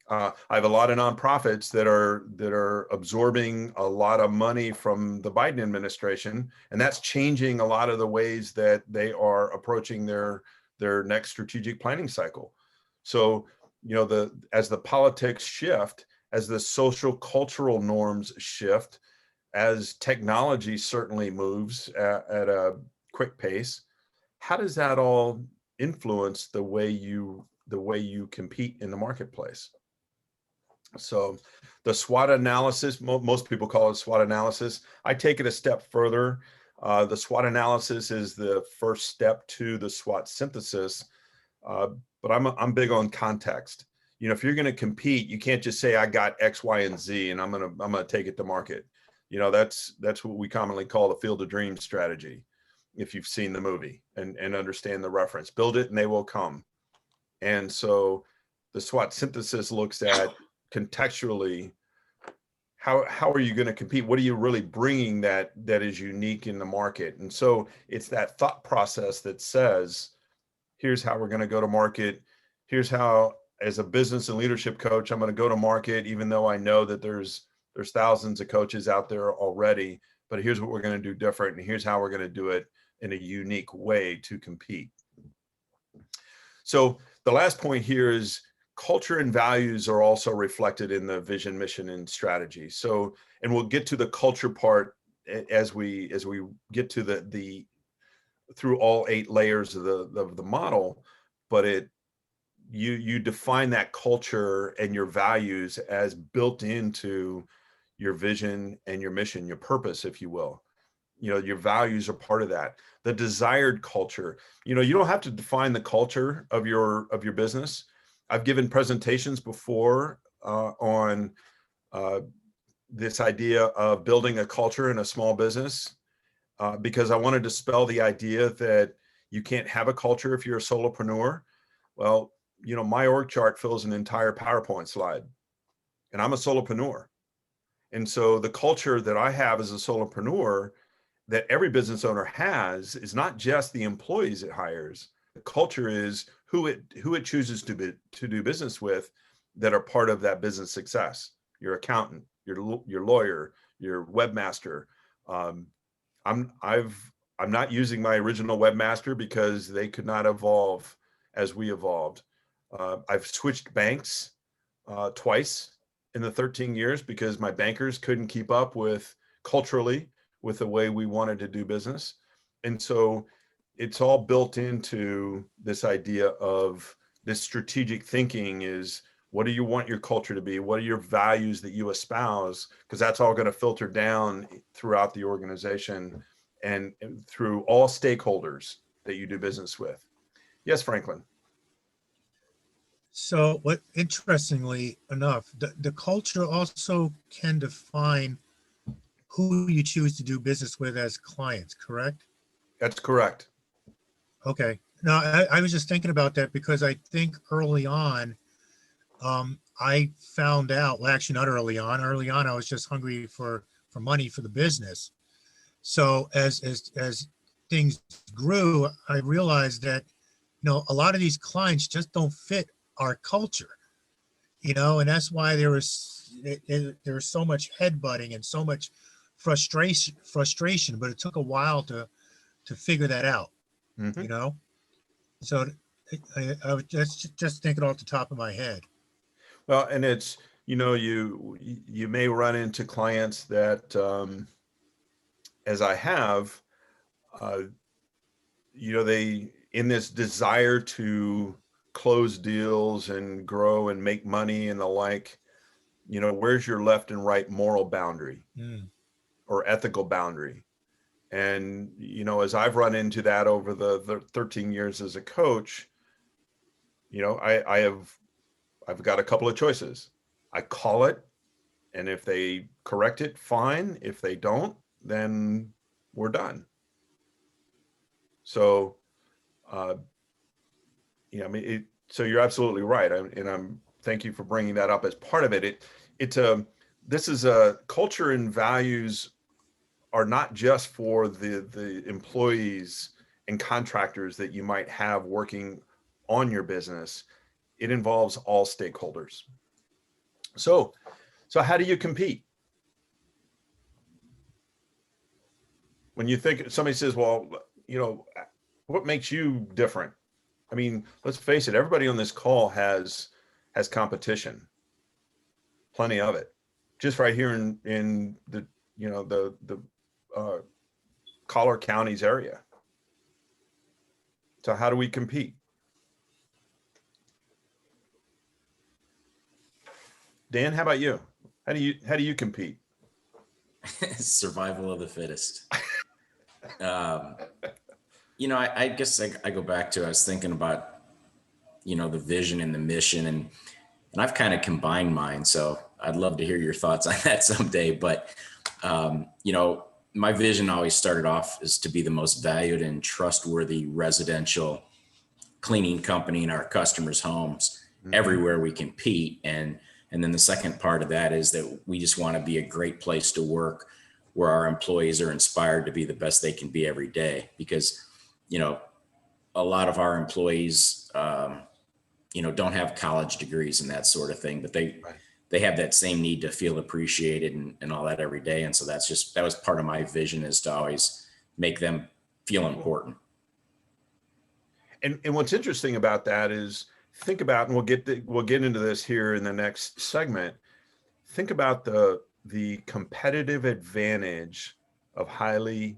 I have a lot of nonprofits that are absorbing a lot of money from the Biden administration, and that's changing a lot of the ways that they are approaching their next strategic planning cycle. So, as the politics shift, as the social cultural norms shift, as technology certainly moves at a quick pace, how does that all influence the way you compete in the marketplace? So the SWOT analysis, most people call it SWOT analysis. I take it a step further. The SWOT analysis is the first step to the SWOT synthesis, but I'm big on context. If you're going to compete, you can't just say I got X, Y, and Z, and I'm gonna take it to market. That's what we commonly call the Field of Dreams strategy. If you've seen the movie and understand the reference, build it and they will come. And so the SWOT synthesis looks at contextually, how are you going to compete? What are you really bringing that is unique in the market? And so it's that thought process that says, here's how we're going to go to market. Here's how, as a business and leadership coach, I'm going to go to market, even though I know that there's thousands of coaches out there already, but here's what we're going to do different. And here's how we're going to do it in a unique way to compete. So the last point here is culture and values are also reflected in the vision, mission, and strategy. So, and we'll get to the culture part as we get to the through all 8 layers of the model, but you define that culture and your values as built into your vision and your mission, your purpose, if you will. Your values are part of that. The desired culture, you don't have to define the culture of your business. I've given presentations before on this idea of building a culture in a small business because I wanted to dispel the idea that you can't have a culture if you're a solopreneur. Well, my org chart fills an entire PowerPoint slide, and I'm a solopreneur. And so the culture that I have as a solopreneur that every business owner has is not just the employees it hires. The culture is who it chooses to do business with that are part of that business success. Your accountant, your lawyer, your webmaster. I'm not using my original webmaster because they could not evolve as we evolved. I've switched banks twice in the 13 years because my bankers couldn't keep up culturally with the way we wanted to do business. And so it's all built into this idea of this strategic thinking is, what do you want your culture to be? What are your values that you espouse? Because that's all going to filter down throughout the organization and through all stakeholders that you do business with. Yes, Franklin. So interestingly enough, the culture also can define who you choose to do business with as clients, correct? That's correct. Okay. Now, I was just thinking about that because I think early on, I found out, well, actually not early on. Early on, I was just hungry for money for the business. So as things grew, I realized that, a lot of these clients just don't fit our culture, you know, and that's why there was so much headbutting and so much frustration, but it took a while to figure that out, Mhm. you know. So I was just thinking off the top of my head. Well, and it's, you know, you may run into clients that, as I have, you know, they, in this desire to close deals and grow and make money and the like, you know, where's your left and right moral boundary or ethical boundary? And, you know, as I've run into that over the 13 years as a coach, you know, I've got a couple of choices. I call it, and if they correct it, fine. If they don't, then we're done. So, you know, I mean, so you're absolutely right. Thank you for bringing that up as part of it. This is a culture and values are not just for the employees and contractors that you might have working on your business. It involves all stakeholders. So how do you compete? When you think somebody says, well, you know, what makes you different? I mean, let's face it, everybody on this call has competition, plenty of it, just right here in the, you know, the Collar Counties area. So how do we compete? Dan, how about you? How do you compete? Survival of the fittest. You know, I guess I go back to, I was thinking about, you know, the vision and the mission, and I've kind of combined mine. So I'd love to hear your thoughts on that someday. But, you know, my vision always started off as to be the most valued and trustworthy residential cleaning company in our customers' homes everywhere we compete. And then the second part of that is that we just want to be a great place to work where our employees are inspired to be the best they can be every day. Because, you know, a lot of our employees, you know, don't have college degrees and that sort of thing, but they have that same need to feel appreciated and all that every day. And so that was part of my vision, is to always make them feel important. And what's interesting about that is, think about, and we'll get into this here in the next segment. Think about the competitive advantage of highly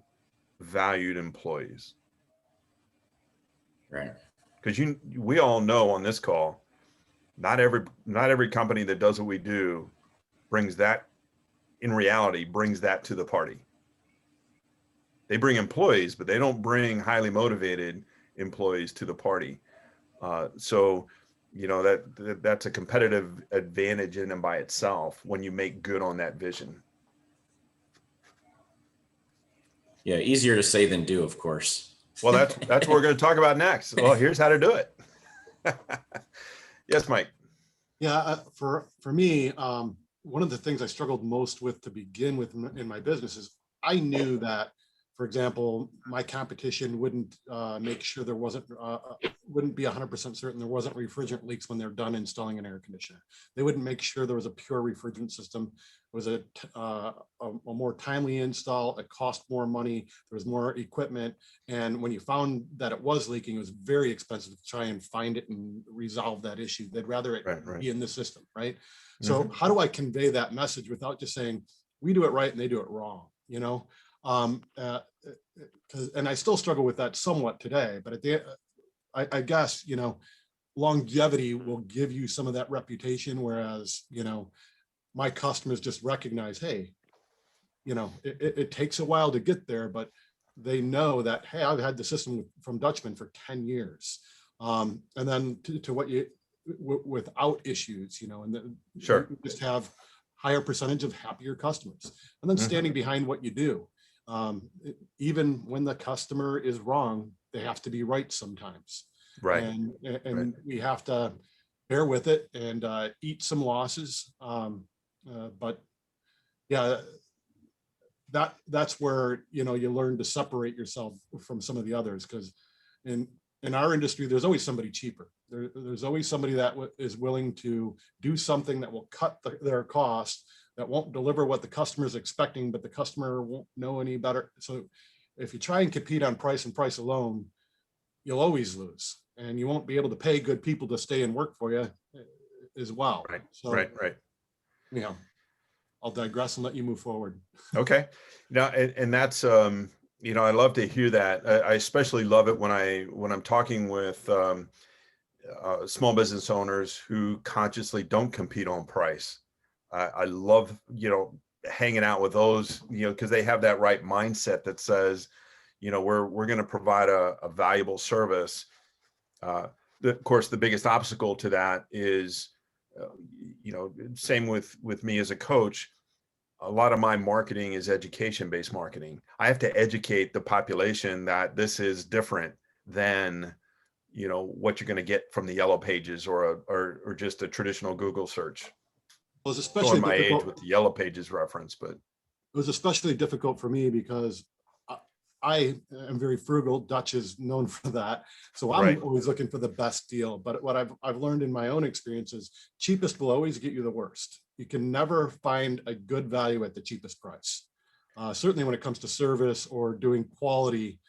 valued employees. Right. Because we all know on this call, not every company that does what we do brings that to the party. They bring employees, but they don't bring highly motivated employees to the party. So, you know, that's a competitive advantage in and by itself when you make good on that vision. Yeah, easier to say than do, of course. Well, that's what we're going to talk about next. Well, here's how to do it. Yes, Mike. Yeah, for me, one of the things I struggled most with to begin with in my business is I knew that, for example, my competition wouldn't make sure there wouldn't be 100% certain there wasn't refrigerant leaks when they're done installing an air conditioner. They wouldn't make sure there was a pure refrigerant system. It was a more timely install. It cost more money. There was more equipment. And when you found that it was leaking, it was very expensive to try and find it and resolve that issue. They'd rather it be in the system, right? So how do I convey that message without just saying, we do it right and they do it wrong, you know? And I still struggle with that somewhat today, but I guess, you know, longevity will give you some of that reputation, whereas, you know, my customers just recognize, hey, you know, it takes a while to get there, but they know that, hey, I've had the system from Dutchman for 10 years. And then to what you, without issues, you know, and then you just have higher percentage of happier customers, and then standing behind what you do. Even when the customer is wrong, they have to be right sometimes. Right. And we have to bear with it and eat some losses. But yeah, that's where, you know, you learn to separate yourself from some of the others, because in our industry, there's always somebody cheaper. There's always somebody that is willing to do something that will cut their cost, that won't deliver what the customer is expecting, but the customer won't know any better. So if you try and compete on price and price alone, you'll always lose, and you won't be able to pay good people to stay and work for you as well. Right, So, right. you know, I'll digress and let you move forward. Okay. Now, and that's, you know, I love to hear that. I especially love it when I'm talking with small business owners who consciously don't compete on price. I love, you know, hanging out with those, you know, because they have that right mindset that says, you know, we're going to provide a valuable service. Of course, the biggest obstacle to that is, you know, same with me as a coach. A lot of my marketing is education-based marketing. I have to educate the population that this is different than, you know, what you're going to get from the yellow pages or just a traditional Google search. It was especially Showing my age difficult. with the yellow pages reference, but It was especially difficult for me because I am very frugal. Dutch is known for that. So I'm Right. always looking for the best deal. But what I've learned in my own experience is cheapest will always get you the worst. You can never find a good value at the cheapest price. Certainly when it comes to service or doing quality,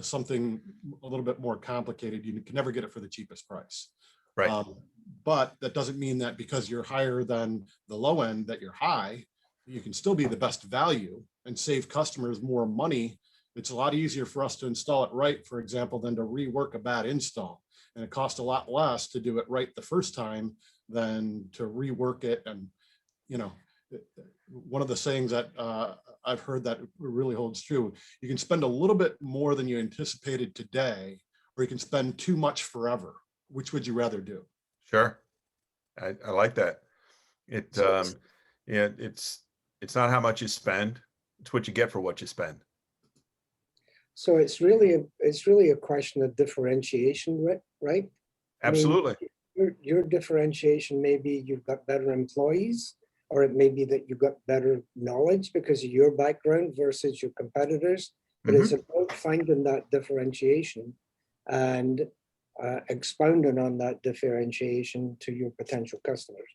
something a little bit more complicated, you can never get it for the cheapest price. right. But that doesn't mean that because you're higher than the low end that you're high. You can still be the best value and save customers more money. It's a lot easier for us to install it right, for example, than to rework a bad install. And it costs a lot less to do it right the first time than to rework it. And, you know, one of the sayings that I've heard that really holds true, you can spend a little bit more than you anticipated today, or you can spend too much forever. Which would you rather do? Sure. I like that. It, yeah, it's not how much you spend, it's what you get for what you spend. So it's really a question of differentiation, right? I mean, Absolutely. your differentiation may be you've got better employees, or it may be that you've got better knowledge because of your background versus your competitors. But it's about finding that differentiation and expounding on that differentiation to your potential customers.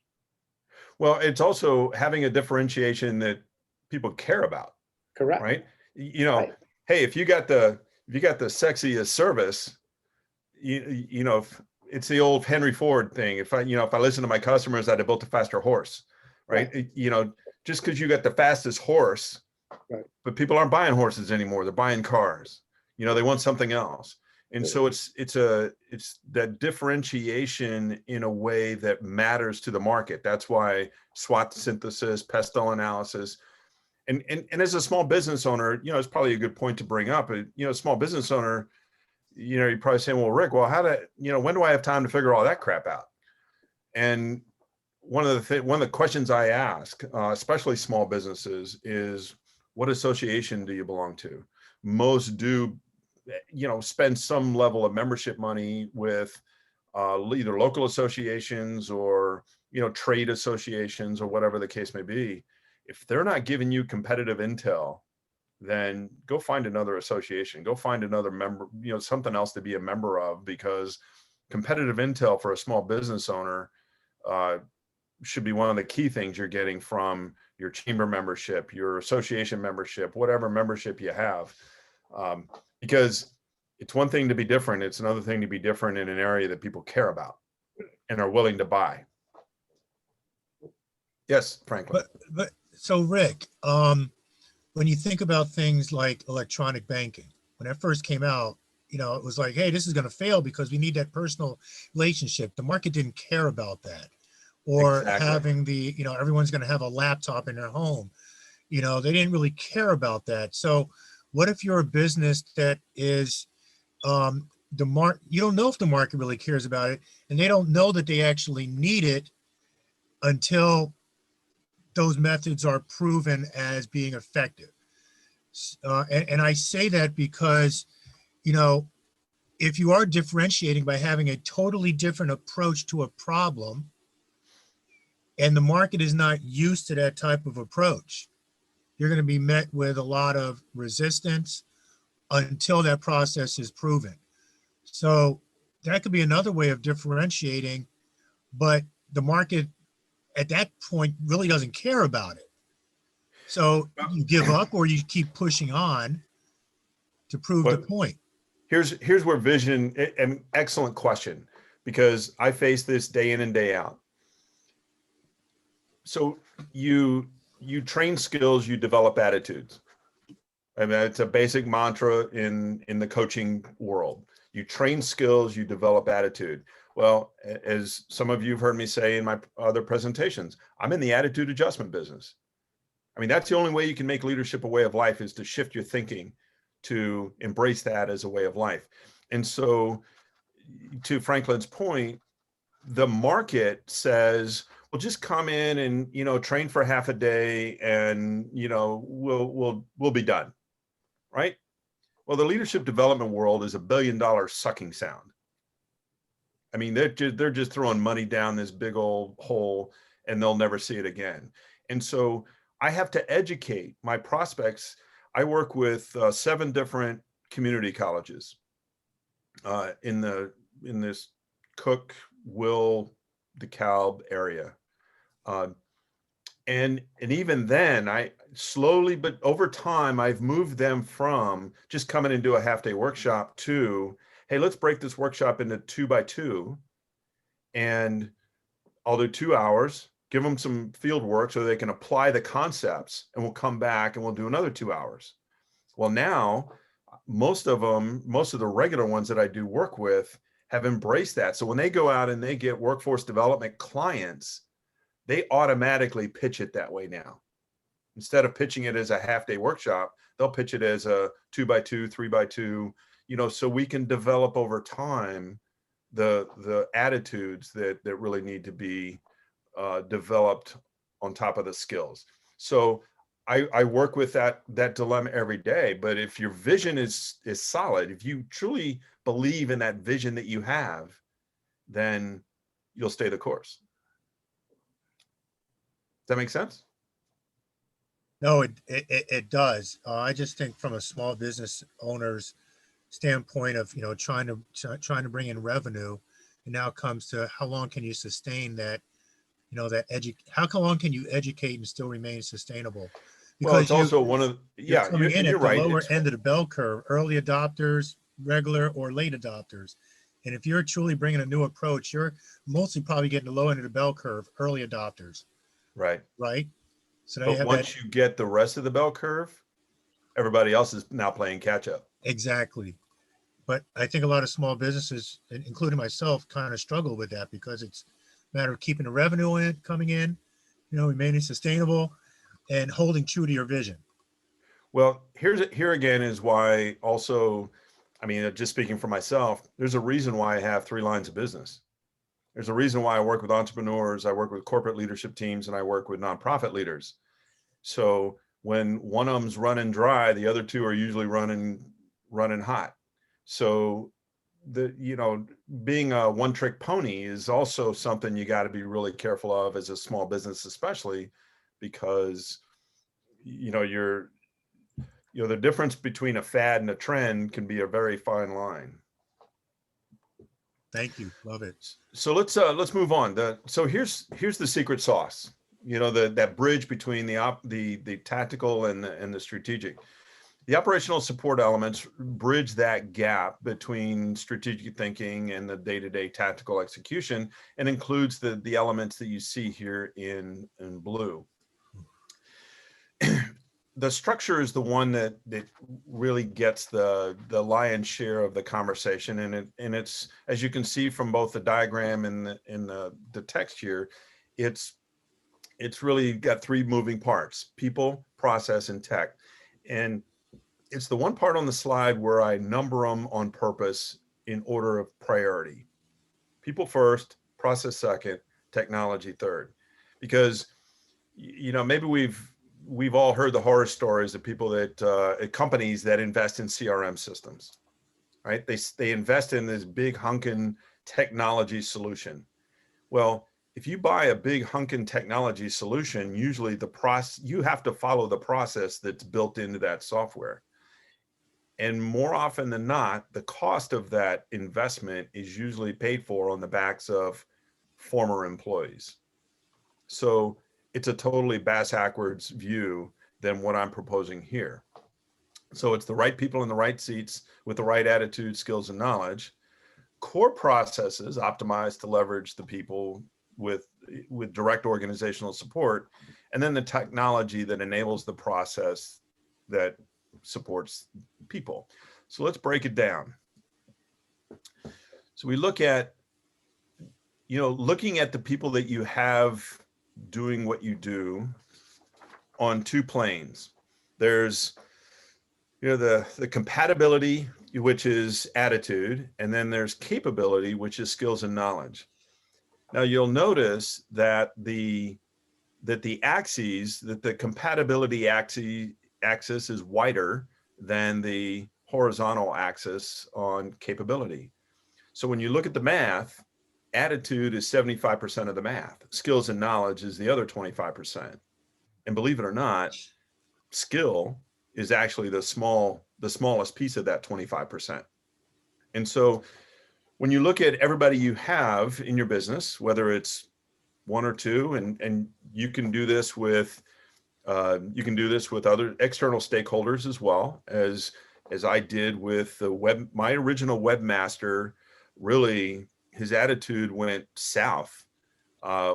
Well, it's also having a differentiation that people care about, Correct. right? You know, Right. hey, if you got the sexiest service, you know, if it's the old Henry Ford thing. If I listen to my customers, I'd have built a faster horse, right? You know, just because you got the fastest horse, Right. but people aren't buying horses anymore. They're buying cars. You know, they want something else. And so it's that differentiation in a way that matters to the market. That's why SWOT synthesis, PESTEL analysis, and as a small business owner, you know, it's probably a good point to bring up. You know, a small business owner, you know, you're probably saying, well, Rick, well, when do I have time to figure all that crap out? And one of the questions I ask, especially small businesses, is what association do you belong to? Most do, you know, spend some level of membership money with either local associations or, you know, trade associations or whatever the case may be. If they're not giving you competitive intel, then go find another association, go find another member, you know, something else to be a member of, because competitive intel for a small business owner should be one of the key things you're getting from your chamber membership, your association membership, whatever membership you have. Because it's one thing to be different. It's another thing to be different in an area that people care about and are willing to buy. Yes, Franklin. But so Rick, when you think about things like electronic banking, when that first came out, you know, it was like, hey, this is going to fail because we need that personal relationship. The market didn't care about that. Or Exactly. having the, you know, everyone's going to have a laptop in their home. You know, they didn't really care about that. So what if you're a business that is you don't know if the market really cares about it, and they don't know that they actually need it until those methods are proven as being effective. And I say that because, you know, if you are differentiating by having a totally different approach to a problem, and the market is not used to that type of approach, you're going to be met with a lot of resistance until that process is proven. So that could be another way of differentiating, but the market at that point really doesn't care about it. So you give up or you keep pushing on to prove the But point. here's where vision, an excellent question, because I face this day in and day out. So you train skills, you develop attitudes. I mean, it's a basic mantra in the coaching world. You train skills, you develop attitude. Well, as some of you have heard me say in my other presentations, I'm in the attitude adjustment business. I mean, that's the only way you can make leadership a way of life, is to shift your thinking to embrace that as a way of life. And so, to Franklin's point, the market says, well, just come in and, you know, train for half a day and, you know, we'll be done. Right? Well, the leadership development world is $1 billion sucking sound. I mean, they're just throwing money down this big old hole and they'll never see it again. And so I have to educate my prospects. I work with 7 different community colleges in this Cook, Will, DeKalb area. And even then, I slowly, but over time, I've moved them from just coming and do a half-day workshop to, hey, let's break this workshop into 2 by 2, and I'll do 2 hours, give them some field work so they can apply the concepts, and we'll come back and we'll do another 2 hours. Well, now most of the regular ones that I do work with have embraced that. So when they go out and they get workforce development clients, they automatically pitch it that way now. Instead of pitching it as a half-day workshop, they'll pitch it as a 2 by 2, 3 by 2, you know, so we can develop over time the attitudes that really need to be developed on top of the skills. So I work with that dilemma every day. But if your vision is solid, if you truly believe in that vision that you have, then you'll stay the course. Does that make sense? No, it does. I just think from a small business owner's standpoint of, you know, trying to bring in revenue, and now it comes to how long can you sustain that, you know, how long can you educate and still remain sustainable? Because well, it's also one of, you're coming in at the right. lower end of the bell curve, early adopters, regular or late adopters. And if you're truly bringing a new approach, you're mostly probably getting the low end of the bell curve, early adopters. Right. Right. So now But you have once you get the rest of the bell curve, everybody else is now playing catch up. Exactly. But I think a lot of small businesses, including myself, kind of struggle with that because it's a matter of keeping the revenue coming in, you know, remaining sustainable and holding true to your vision. Well, here again is why also, I mean, just speaking for myself, there's a reason why I have 3 lines of business. There's a reason why I work with entrepreneurs, I work with corporate leadership teams, and I work with nonprofit leaders. So when one of them's running dry, the other 2 are usually running hot. So being a one-trick pony is also something you got to be really careful of as a small business, especially because, the difference between a fad and a trend can be a very fine line. Thank you. Love it. So let's move on. So here's the secret sauce. That bridge between the tactical and the strategic. The operational support elements bridge that gap between strategic thinking and the day-to-day tactical execution, and includes the elements that you see here in blue. The structure is the one that really gets the lion's share of the conversation, and it's, as you can see from both the diagram and the text here, it's really got 3 moving parts: people, process, and tech. And it's the one part on the slide where I number them on purpose in order of priority. People first, process second, technology third. Because maybe we've all heard the horror stories of people at companies that invest in CRM systems, right? They invest in this big hunkin' technology solution. Well, if you buy a big hunkin' technology solution, usually you have to follow the process that's built into that software. And more often than not, the cost of that investment is usually paid for on the backs of former employees. So it's a totally bass-backwards view than what I'm proposing here. So it's the right people in the right seats with the right attitude, skills, and knowledge. Core processes optimized to leverage the people with direct organizational support, and then the technology that enables the process that supports people. So let's break it down. So we look at, looking at the people that you have doing what you do on two planes. There's, the compatibility, which is attitude, and then there's capability, which is skills and knowledge. Now you'll notice that the compatibility axis is wider than the horizontal axis on capability. So when you look at the math, attitude is 75% of the math. Skills and knowledge is the other 25%. And believe it or not, skill is actually the smallest piece of that 25%. And so when you look at everybody you have in your business, whether it's one or two, and you can do this with other external stakeholders as well, as I did with my original webmaster. Really, his attitude went south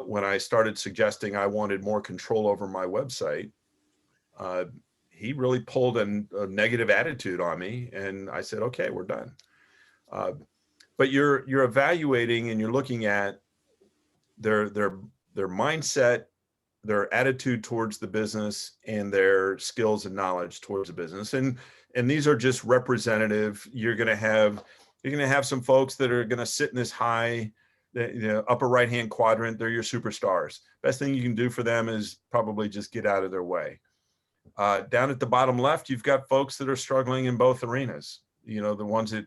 when I started suggesting I wanted more control over my website. He really pulled a negative attitude on me, and I said, okay, we're done. But you're evaluating and you're looking at their mindset, their attitude towards the business, and their skills and knowledge towards the business. And these are just representative. You're going to have some folks that are going to sit in this high, upper right-hand quadrant. They're your superstars. Best thing you can do for them is probably just get out of their way. Down at the bottom left, you've got folks that are struggling in both arenas. The ones that,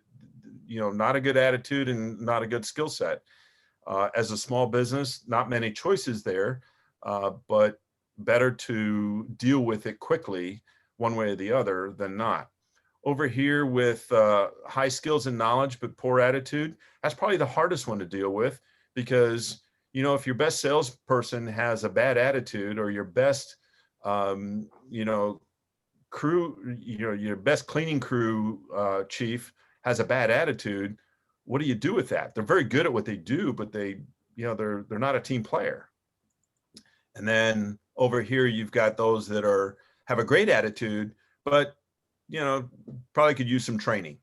not a good attitude and not a good skill set. As a small business, not many choices there, but better to deal with it quickly one way or the other than not. Over here with high skills and knowledge, but poor attitude, that's probably the hardest one to deal with, because, if your best salesperson has a bad attitude, or your best, crew, your best cleaning crew chief has a bad attitude, what do you do with that? They're very good at what they do, but they're not a team player. And then over here, you've got those that have a great attitude, but probably could use some training.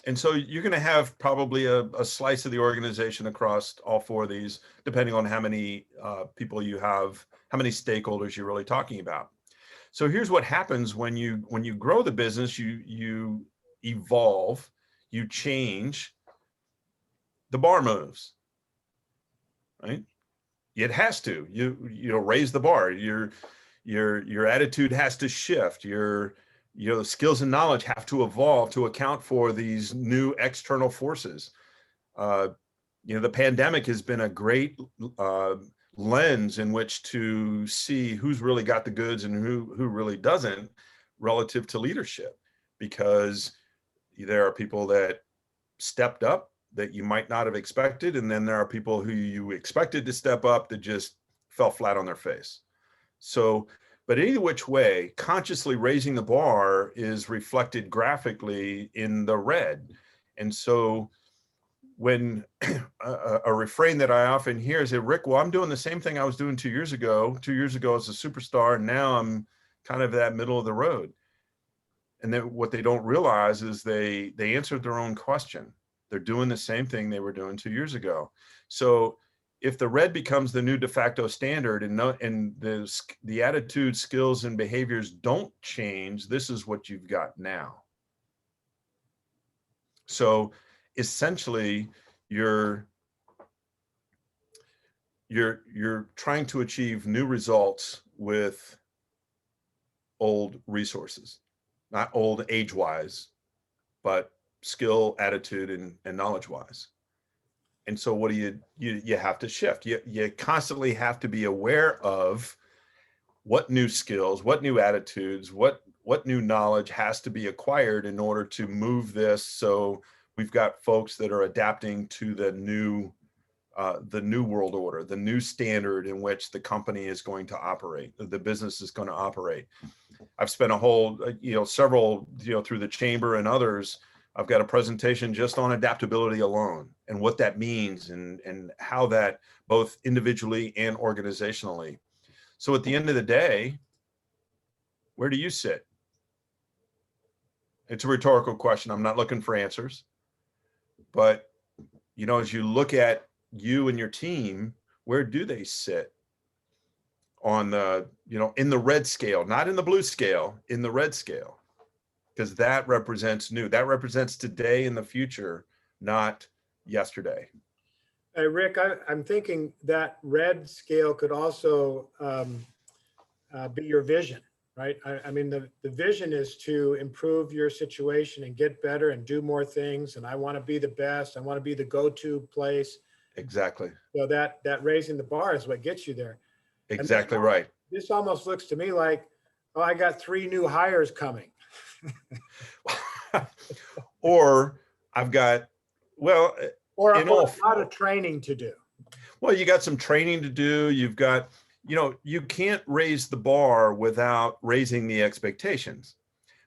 And so you're going to have probably a slice of the organization across all four of these, depending on how many people you have, how many stakeholders you're really talking about. So here's what happens when you grow the business. You evolve, you change. The bar moves, right? It has to. You raise the bar. Your attitude has to shift. Your skills and knowledge have to evolve to account for these new external forces. The pandemic has been a great lens in which to see who's really got the goods and who really doesn't relative to leadership, because there are people that stepped up that you might not have expected, and then there are people who you expected to step up that just fell flat on their face. So, but either which way, consciously raising the bar is reflected graphically in the red. And so when a refrain that I often hear is, Rick, well, I'm doing the same thing I was doing 2 years ago. 2 years ago as a superstar, and now I'm kind of that middle of the road. And then what they don't realize is they answered their own question. They're doing the same thing they were doing 2 years ago. So if the red becomes the new de facto standard, and the attitude, skills, and behaviors don't change, this is what you've got now. So essentially, you're trying to achieve new results with old resources, not old age-wise, but skill, attitude, and knowledge-wise. And so what do you have to shift. You constantly have to be aware of what new skills, what new attitudes, what what new knowledge has to be acquired in order to move this. So we've got folks that are adapting to the new world order, the new standard in which the company is going to operate, the business is going to operate. I've spent a whole, several, through the chamber and others, I've got a presentation just on adaptability alone and what that means and how that both individually and organizationally. So at the end of the day, where do you sit? It's a rhetorical question. I'm not looking for answers, but as you look at you and your team, where do they sit on the, in the red scale, not in the blue scale, in the red scale? Because that represents new, that represents today and the future, not yesterday. Hey, Rick, I'm thinking that red scale could also be your vision, right? I mean, the vision is to improve your situation and get better and do more things. And I want to be the best. I want to be the go-to place. Exactly. So that raising the bar is what gets you there. Exactly right. This almost looks to me like, oh, I got 3 new hires coming. Or I've got, well, or in a all, lot of training to do. well, you got some training to do. You've got, you can't raise the bar without raising the expectations.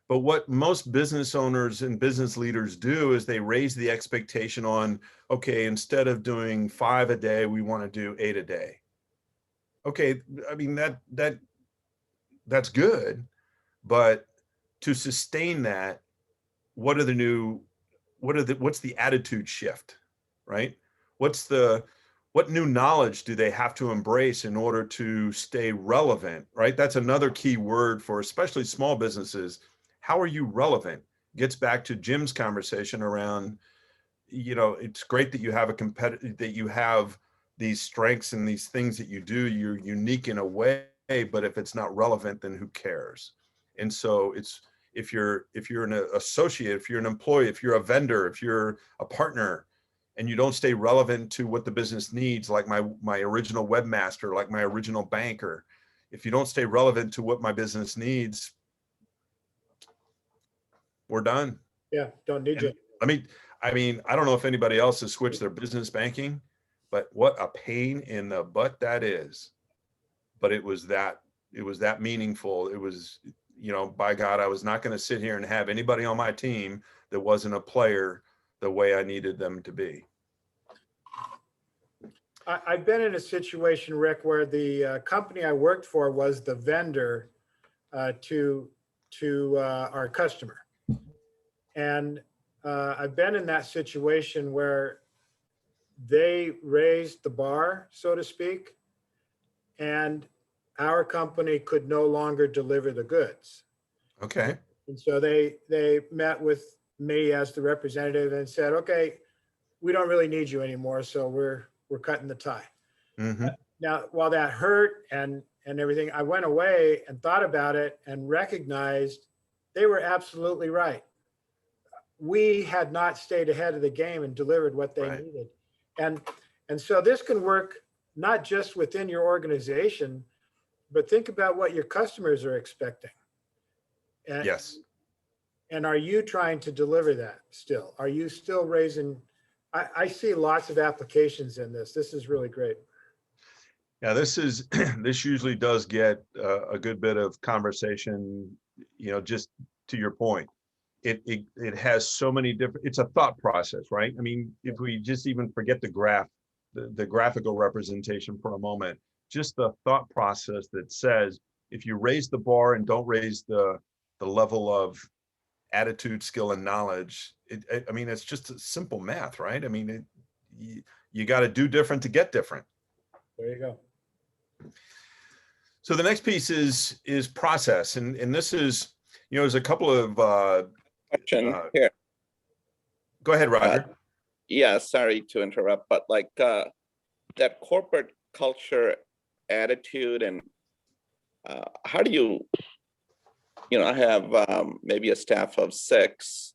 But what most business owners and business leaders do is they raise the expectation on, okay, instead of doing 5 a day, we want to do 8 a day. Okay, I mean, that's good, but to sustain that, what's the attitude shift, right? What new knowledge do they have to embrace in order to stay relevant, right? That's another key word for especially small businesses. How are you relevant? Gets back to Jim's conversation around, it's great that you have that you have these strengths and these things that you do, you're unique in a way, but if it's not relevant, then who cares? And so if you're an associate, if you're an employee, if you're a vendor, if you're a partner, and you don't stay relevant to what the business needs, like my original webmaster, like my original banker, if you don't stay relevant to what my business needs, we're done. Yeah, don't need you. I mean, I don't know if anybody else has switched their business banking, but what a pain in the butt that is. But it was that meaningful. It was, by God, I was not going to sit here and have anybody on my team that wasn't a player the way I needed them to be. I've been in a situation, Rick, where the company I worked for was the vendor to our customer. And I've been in that situation where they raised the bar, so to speak, and our company could no longer deliver the goods. Okay. And so they met with me as the representative and said, okay, we don't really need you anymore, so we're cutting the tie. Mm-hmm. Now, while that hurt and everything, I went away and thought about it and recognized they were absolutely right. We had not stayed ahead of the game and delivered what they needed. And so this can work not just within your organization, but think about what your customers are expecting. And, yes. And are you trying to deliver that still? Are you still raising? I see lots of applications in this. This is really great. Yeah, this usually does get a good bit of conversation, just to your point. It has so many different, it's a thought process, right? I mean, if we just even forget the graphical representation for a moment, just the thought process that says, if you raise the bar and don't raise the level of attitude, skill, and knowledge, I mean, it's just a simple math, right? I mean, you got to do different to get different. There you go. So the next piece is process, and this is, there's a couple of Question here. Go ahead, Roger. Yeah, sorry to interrupt, but like that corporate culture attitude and how do you have maybe a staff of 6,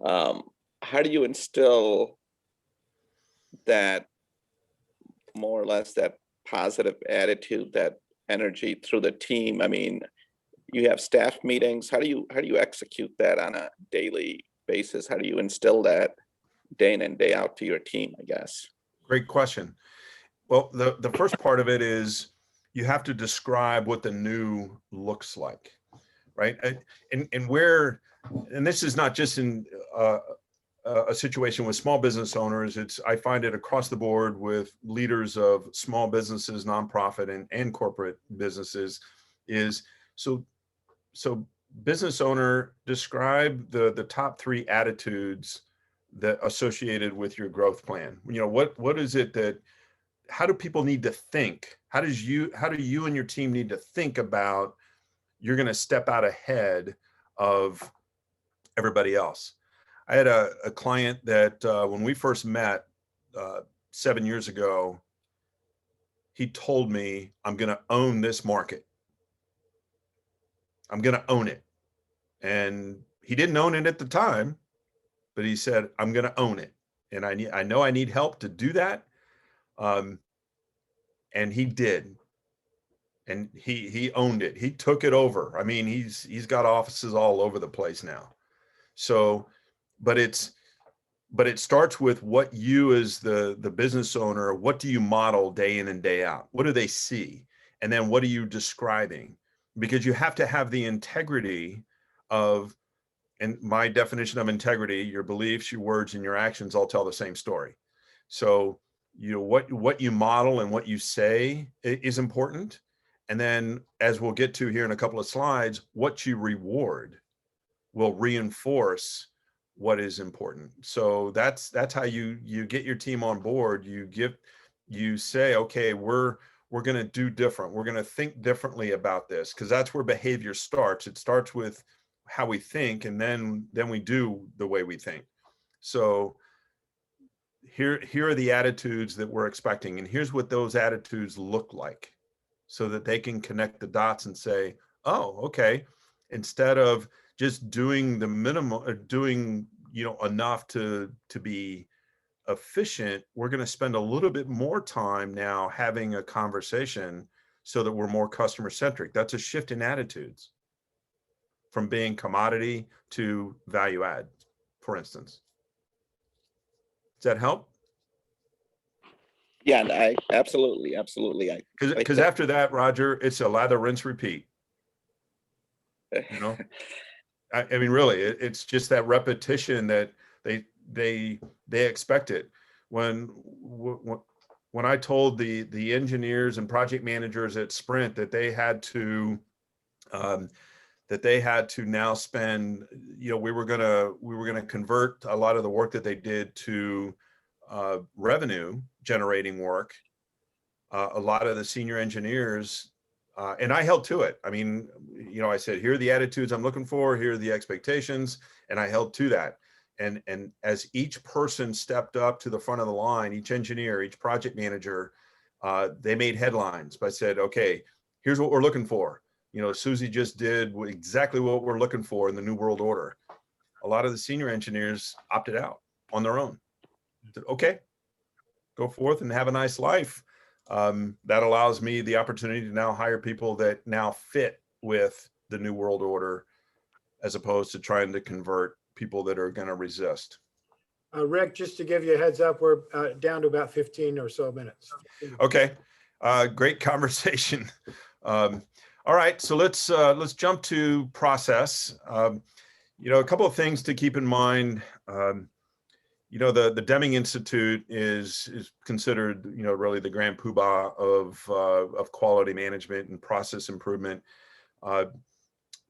how do you instill that more or less that positive attitude, that energy through the team? I mean, you have staff meetings. How do you execute that on a daily basis? How do you instill that day in and day out to your team, I guess? Great question. Well, the first part of it is you have to describe what the new looks like, right? And where, and this is not just in a situation with small business owners. I find it across the board with leaders of small businesses, nonprofit and corporate businesses is, so business owner, describe the top 3 attitudes that associated with your growth plan. You know, what is it that, how do people need to think? How do you and your team need to think about you're going to step out ahead of everybody else? I had a client that when we first met 7 years ago, he told me, I'm going to own this market. I'm going to own it. And he didn't own it at the time, but he said, I'm going to own it. And I know I need help to do that. And he did. And he owned it. He took it over. I mean, he's got offices all over the place now. So, but it starts with what you as the business owner, what do you model day in and day out? What do they see? And then what are you describing? Because you have to have the integrity of, and my definition of integrity, your beliefs, your words, and your actions all tell the same story. So, you know, what you model and what you say is important. And then, as we'll get to here in a couple of slides, what you reward will reinforce what is important. So that's how you get your team on board. You say, okay, we're going to do different. We're going to think differently about this, because that's where behavior starts. It starts with how we think, and then we do the way we think. So here are the attitudes that we're expecting, and here's what those attitudes look like, so that they can connect the dots and say, oh, okay, instead of just doing the minimum, doing, you know, enough to be efficient, we're going to spend a little bit more time now having a conversation so that we're more customer centric. That's a shift in attitudes from being commodity to value add, for instance. Does that help? Yeah, I absolutely. Because after that, Roger, it's a lather, rinse, repeat. You know, I mean, really, it's just that repetition that they expect it. When I told the engineers and project managers at Sprint that they had to now spend, you know, we were gonna convert a lot of the work that they did to revenue generating work. A lot of the senior engineers, and I held to it. I mean, you know, I said, here are the attitudes I'm looking for, here are the expectations, and I held to that. And as each person stepped up to the front of the line, each engineer, each project manager, they made headlines. But I said, okay, here's what we're looking for. You know, Susie just did exactly what we're looking for in the New World Order. A lot of the senior engineers opted out on their own. Said, okay, go forth and have a nice life. That allows me the opportunity to now hire people that now fit with the New World Order, as opposed to trying to convert people that are going to resist. Rick, just to give you a heads up, we're down to about 15 or so minutes. Okay, great conversation. All right, so let's jump to process. You know, a couple of things to keep in mind. You know, the Deming Institute is considered, you know, really the grand poobah of quality management and process improvement.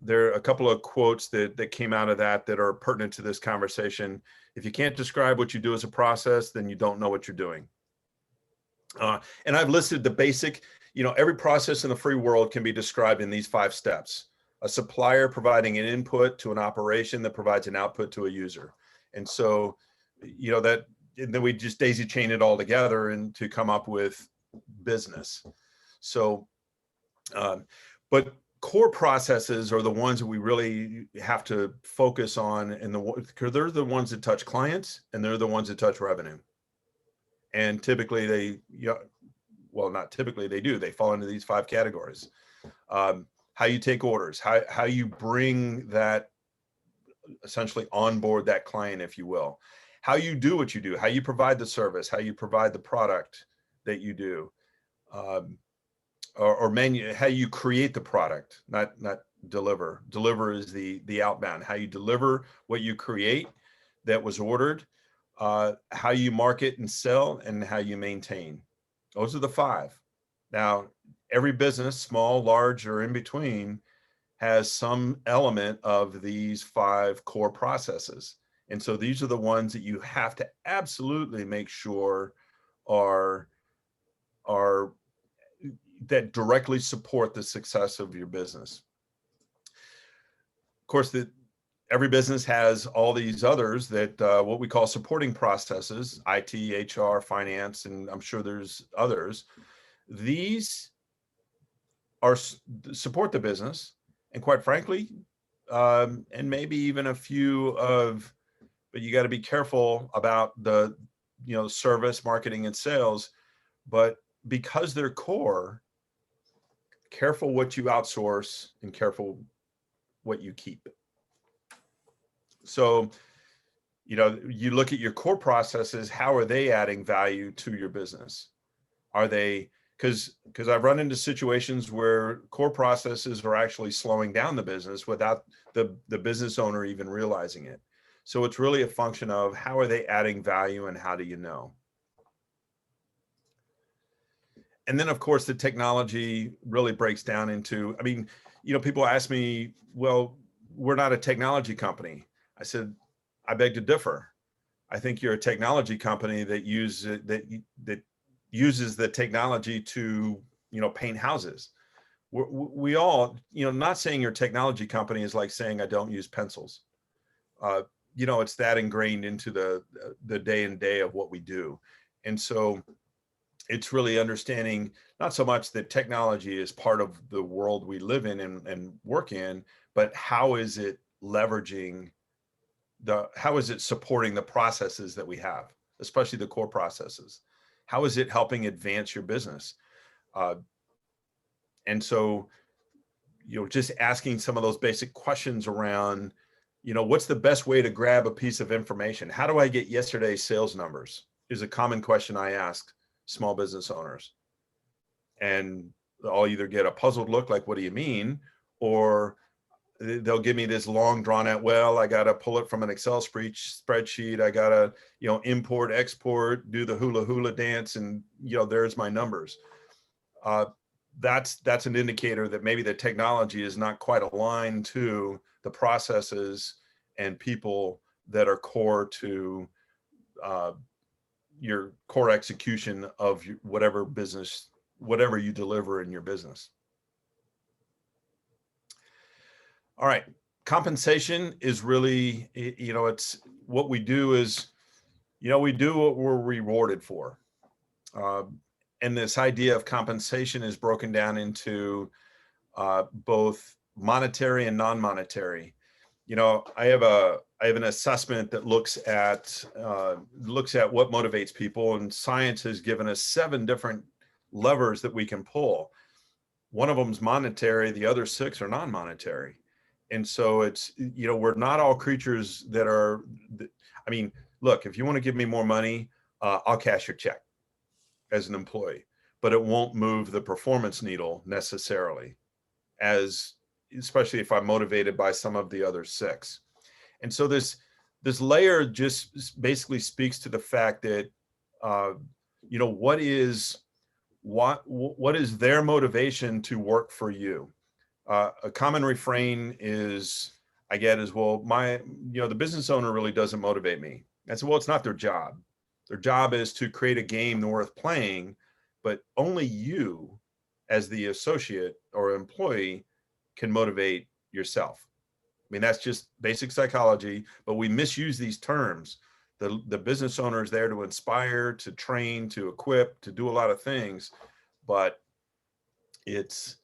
There are a couple of quotes that came out of that are pertinent to this conversation. If you can't describe what you do as a process, then you don't know what you're doing. And I've listed the basic, you know, every process in the free world can be described in these 5 steps. A supplier providing an input to an operation that provides an output to a user. And so, you know, that, and then we just daisy chain it all together and to come up with business. So, but core processes are the ones that we really have to focus on, and because they're the ones that touch clients and they're the ones that touch revenue. And typically they, you know, well, not typically, they do. They fall into these 5 categories. How how you take orders, how you bring that essentially onboard that client, if you will, how you do what you do, how you provide the service, how you provide the product that you do, or how you create the product, not deliver. Deliver is the outbound, how you deliver what you create that was ordered, how you market and sell, and how you maintain. Those are the 5. Now, every business, small, large, or in between, has some element of these 5 core processes. And so these are the ones that you have to absolutely make sure are that directly support the success of your business. Of course, every business has all these others that what we call supporting processes, IT, HR, finance, and I'm sure there's others. These support the business, and quite frankly, and maybe even a few but you got to be careful about the service, marketing, and sales. But because they're core, careful what you outsource and careful what you keep. So, you look at your core processes, how are they adding value to your business? Are they, because I've run into situations where core processes are actually slowing down the business without the business owner even realizing it. So it's really a function of how are they adding value and how do you know? And then, of course, the technology really breaks down into, people ask me, well, we're not a technology company. I said, I beg to differ. I think you're a technology company that uses the technology to, paint houses. We all, not saying you're a technology company is like saying I don't use pencils. It's that ingrained into the day and day of what we do. And so it's really understanding not so much that technology is part of the world we live in and work in, but how is it leveraging how is it supporting the processes that we have, especially the core processes? How is it helping advance your business? And so, just asking some of those basic questions around, what's the best way to grab a piece of information? How do I get yesterday's sales numbers? Is a common question I ask small business owners. And I'll either get a puzzled look like, what do you mean? Or they'll give me this long drawn out, well, I got to pull it from an Excel spreadsheet. I got to, import, export, do the hula hula dance. And, there's my numbers. That's an indicator that maybe the technology is not quite aligned to the processes and people that are core to your core execution of whatever you deliver in your business. All right. Compensation is really, it's what we do is, we do what we're rewarded for. And this idea of compensation is broken down into both monetary and non-monetary. I have an assessment that looks at what motivates people, and science has given us 7 different levers that we can pull. One of them is monetary, the other 6 are non-monetary. And so it's, we're not all creatures that are, look, if you want to give me more money, I'll cash your check as an employee, but it won't move the performance needle necessarily, especially if I'm motivated by some of the other 6. And so this layer just basically speaks to the fact that, what is their motivation to work for you? A common refrain I get is, well, the business owner really doesn't motivate me. I said, well, it's not their job. Their job is to create a game worth playing, but only you as the associate or employee can motivate yourself. That's just basic psychology, but we misuse these terms. The business owner is there to inspire, to train, to equip, to do a lot of things, but it's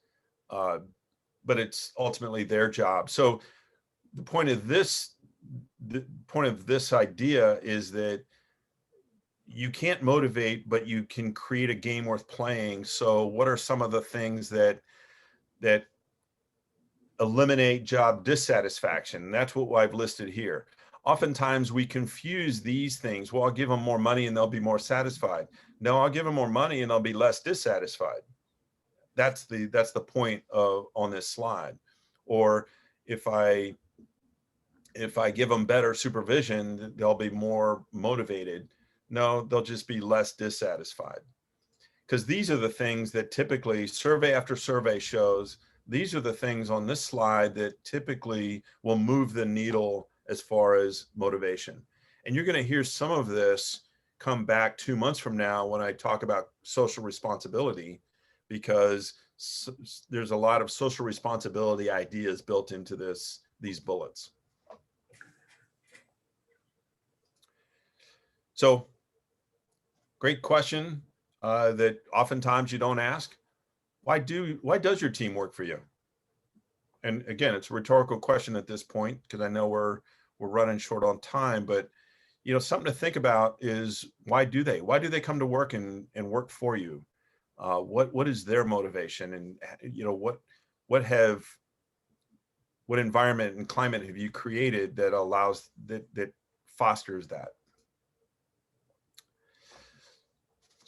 ultimately their job. So the point of this idea is that you can't motivate, but you can create a game worth playing. So what are some of the things that eliminate job dissatisfaction. And that's what I've listed here. Oftentimes we confuse these things. Well, I'll give them more money and they'll be more satisfied. No, I'll give them more money and they'll be less dissatisfied. That's the point of on this slide. Or if I give them better supervision, they'll be more motivated. No, they'll just be less dissatisfied. Because these are the things that typically survey after survey shows, these are the things on this slide that typically will move the needle as far as motivation. And you're going to hear some of this come back 2 months from now when I talk about social responsibility, because there's a lot of social responsibility ideas built into these bullets. So great question that oftentimes you don't ask. Why does your team work for you? And again, it's a rhetorical question at this point, because I know we're running short on time, but you know, something to think about is why do they come to work and work for you? What is their motivation? And you know, what environment and climate have you created that allows that fosters that?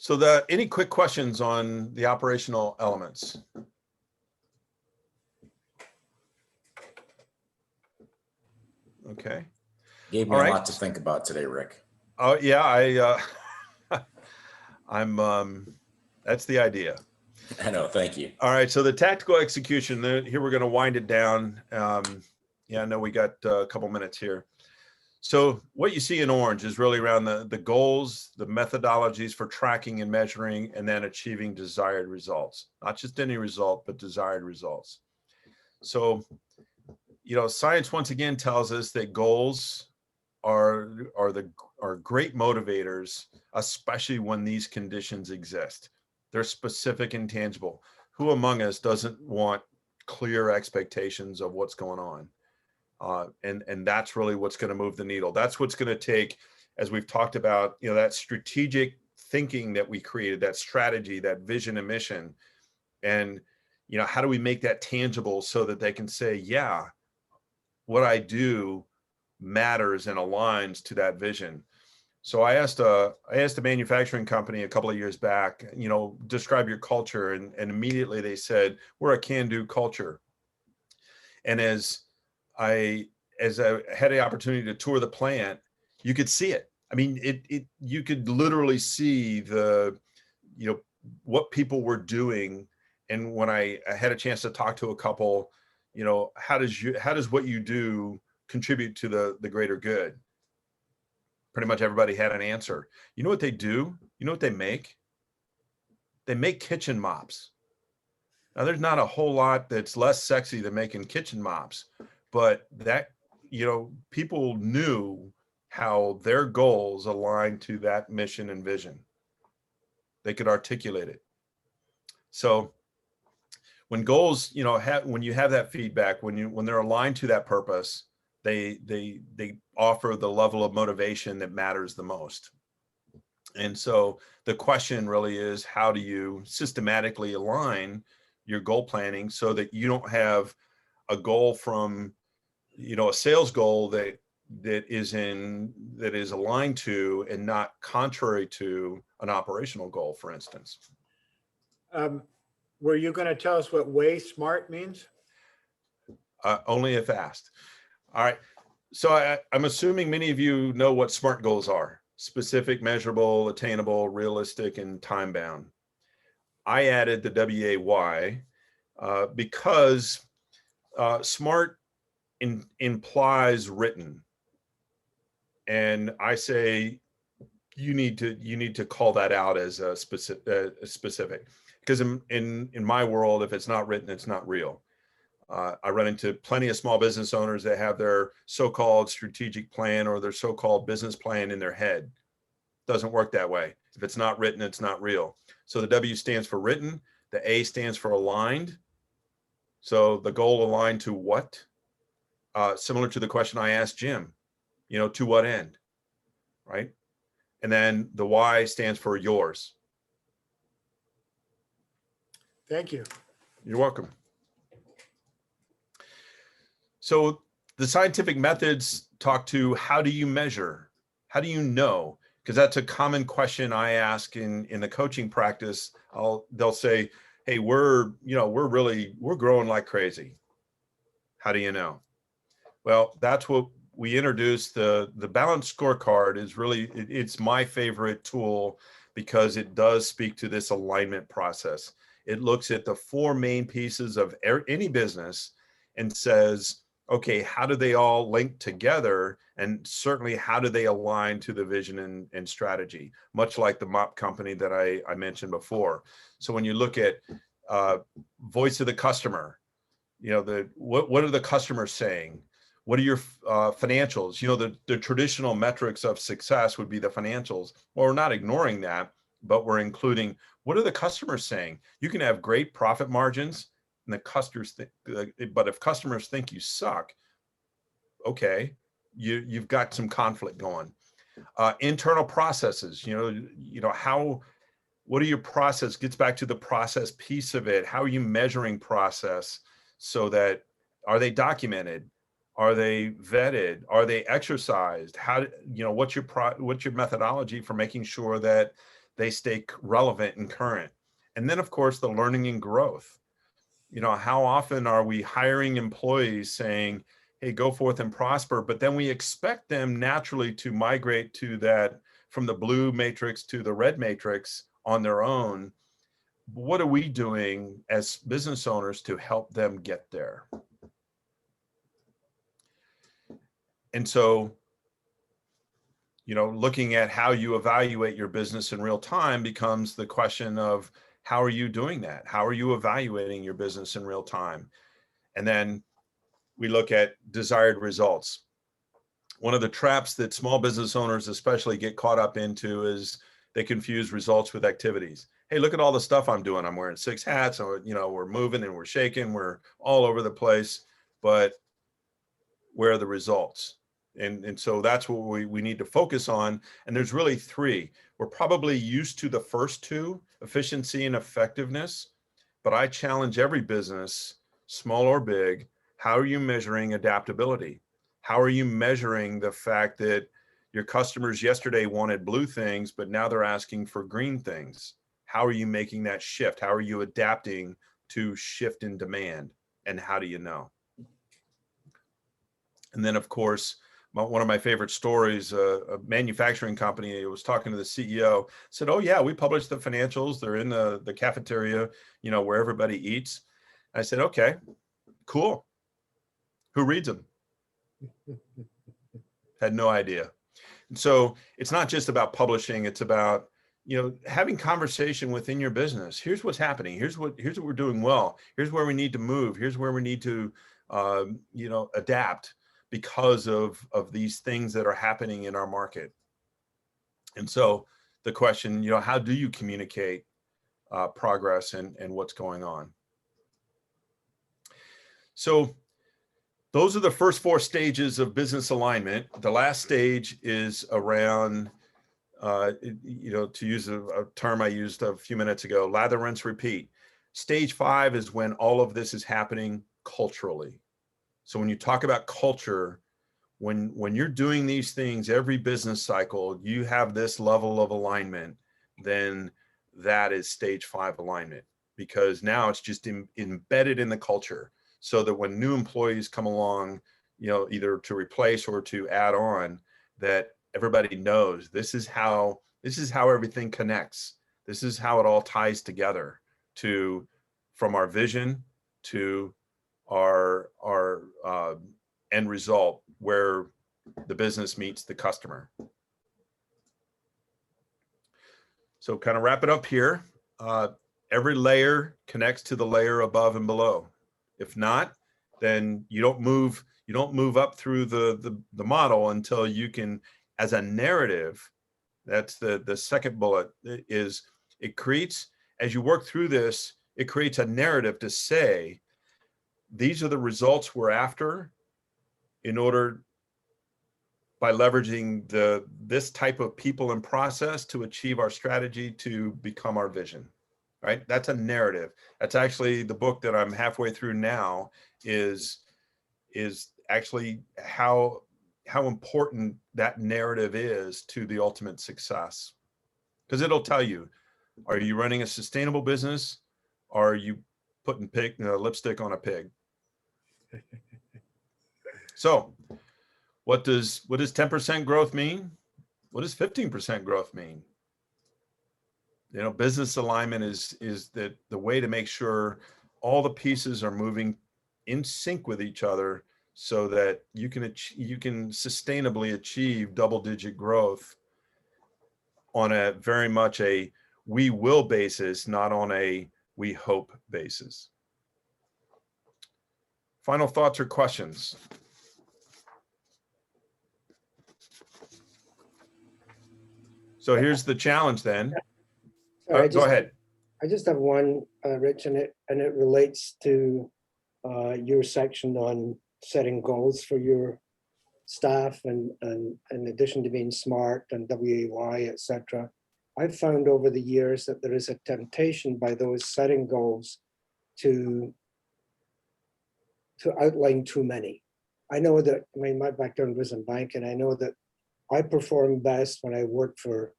So any quick questions on the operational elements? Okay. Gave me All a right. lot to think about today, Rick. Oh yeah, that's the idea. I know, thank you. All right, so the tactical execution, here we're going to wind it down. Yeah, I know we got a couple minutes here. So what you see in orange is really around the goals, the methodologies for tracking and measuring, and then achieving desired results. Not just any result, but desired results. So, you know, science once again tells us that goals are great motivators, especially when these conditions exist. They're specific and tangible. Who among us doesn't want clear expectations of what's going on? And that's really what's going to move the needle. That's what's going to take, as we've talked about, you know, that strategic thinking that we created, that strategy, that vision and mission. And, you know, how do we make that tangible so that they can say, yeah, what I do matters and aligns to that vision. So I asked a manufacturing company a couple of years back, you know, describe your culture, and immediately they said, we're a can-do culture. And as I had the opportunity to tour the plant, you could see it. I mean, you could literally see what people were doing. And when I had a chance to talk to a couple, you know, how does what you do contribute to the greater good? Pretty much everybody had an answer. You know what they do? You know what they make? They make kitchen mops. Now, there's not a whole lot that's less sexy than making kitchen mops, but that, you know, people knew how their goals aligned to that mission and vision. They could articulate it. So when goals, you know, when you have that feedback, when they're aligned to that purpose, they offer the level of motivation that matters the most. And so the question really is, how do you systematically align your goal planning so that you don't have a goal from, you know, a sales goal that is aligned to and not contrary to an operational goal, for instance. Were you going to tell us what way smart means? Only if asked. All right. So I'm assuming many of you know what SMART goals are: specific, measurable, attainable, realistic, and time bound. I added the WAY because SMART implies written. And I say you need to call that out as a specific, because in my world, if it's not written, it's not real. I run into plenty of small business owners that have their so-called strategic plan or their so-called business plan in their head. Doesn't work that way. If it's not written, it's not real. So the W stands for written. The A stands for aligned. So the goal aligned to what? Similar to the question I asked Jim, you know, to what end, right? And then the Y stands for yours. Thank you. You're welcome. So the scientific methods talk to how do you measure? How do you know? Because that's a common question I ask in the coaching practice. They'll say, hey, we're growing like crazy. How do you know? Well, that's what we introduced. The Balanced Scorecard is really, it's my favorite tool because it does speak to this alignment process. It looks at the four main pieces of any business and says, okay, how do they all link together? And certainly, how do they align to the vision and strategy? Much like the mop company that I mentioned before. So when you look at voice of the customer, what are the customers saying? What are your financials? The traditional metrics of success would be the financials. Well, we're not ignoring that, but we're including what are the customers saying? You can have great profit margins, and the customers but if customers think you suck, okay, you've got some conflict going. Internal processes, what are your process? Gets back to the process piece of it. How are you measuring process so that are they documented? Are they vetted? Are they exercised? What's your methodology for making sure that they stay relevant and current? And then, of course, the learning and growth. How often are we hiring employees saying, hey, go forth and prosper, but then we expect them naturally to migrate to that from the blue matrix to the red matrix on their own. What are we doing as business owners to help them get there? And so, looking at how you evaluate your business in real time becomes the question of how are you doing that? How are you evaluating your business in real time? And then we look at desired results. One of the traps that small business owners especially get caught up into is they confuse results with activities. Hey, look at all the stuff I'm doing. I'm wearing 6 hats, or, we're moving and we're shaking, we're all over the place, but where are the results? And so that's what we need to focus on. And there's really 3. We're probably used to the first 2, efficiency and effectiveness, but I challenge every business, small or big, how are you measuring adaptability? How are you measuring the fact that your customers yesterday wanted blue things, but now they're asking for green things? How are you making that shift? How are you adapting to shift in demand? And how do you know? And then, of course, one of my favorite stories, a manufacturing company, I was talking to the CEO, said, oh yeah, we publish the financials. They're in the cafeteria, where everybody eats. I said, okay, cool. Who reads them? Had no idea. And so it's not just about publishing. It's about, having conversation within your business. Here's what's happening. Here's what we're doing well. Here's where we need to move. Here's where we need to, adapt because of these things that are happening in our market. And so the question, how do you communicate progress and what's going on? So those are the first 4 stages of business alignment. The last stage is around, to use a term I used a few minutes ago, lather, rinse, repeat. Stage 5 is when all of this is happening culturally. So when you talk about culture, when you're doing these things every business cycle, you have this level of alignment, then that is stage 5 alignment, because now it's just embedded in the culture. So that when new employees come along, either to replace or to add on, that everybody knows this is how everything connects. This is how it all ties together from our vision to our end result, where the business meets the customer. So kind of wrap it up here. Every layer connects to the layer above and below. If not, then you don't move up through the model until you can, as a narrative, that's the second bullet, is it creates, as you work through this, it creates a narrative to say, these are the results we're after in order, by leveraging this type of people and process to achieve our strategy to become our vision. Right? That's a narrative. That's actually the book that I'm halfway through now is actually how important that narrative is to the ultimate success. Because it'll tell you, are you running a sustainable business, or are you putting lipstick on a pig? So what does 10% growth mean? What does 15% growth mean? You know, business alignment is the way to make sure all the pieces are moving in sync with each other, so that you can sustainably achieve double-digit growth on a very much a we will basis, not on a we hope basis. Final thoughts or questions? So here's the challenge then. Go ahead. I just have one, Rich, and it relates to your section on setting goals for your staff, and in addition to being SMART and WAY, etc. I've found over the years that there is a temptation by those setting goals to outline too many. I know that, I mean, my background was in banking. I know that I perform best when I work for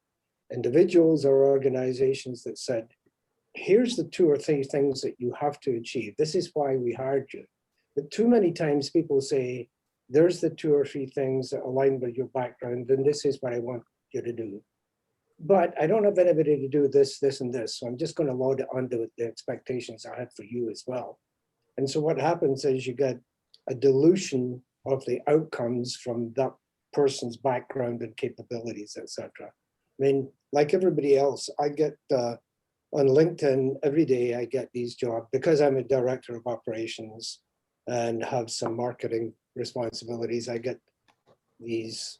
individuals or organizations that said, here's the 2 or 3 things that you have to achieve. This is why we hired you. But too many times people say, there's the 2 or 3 things that align with your background, and this is what I want you to do. But I don't have anybody to do this, this, and this. So I'm just going to load it onto the expectations I had for you as well. And so what happens is you get a dilution of the outcomes from that person's background and capabilities, etc. I mean, like everybody else, I get on LinkedIn every day, I get these jobs because I'm a director of operations and have some marketing responsibilities. I get these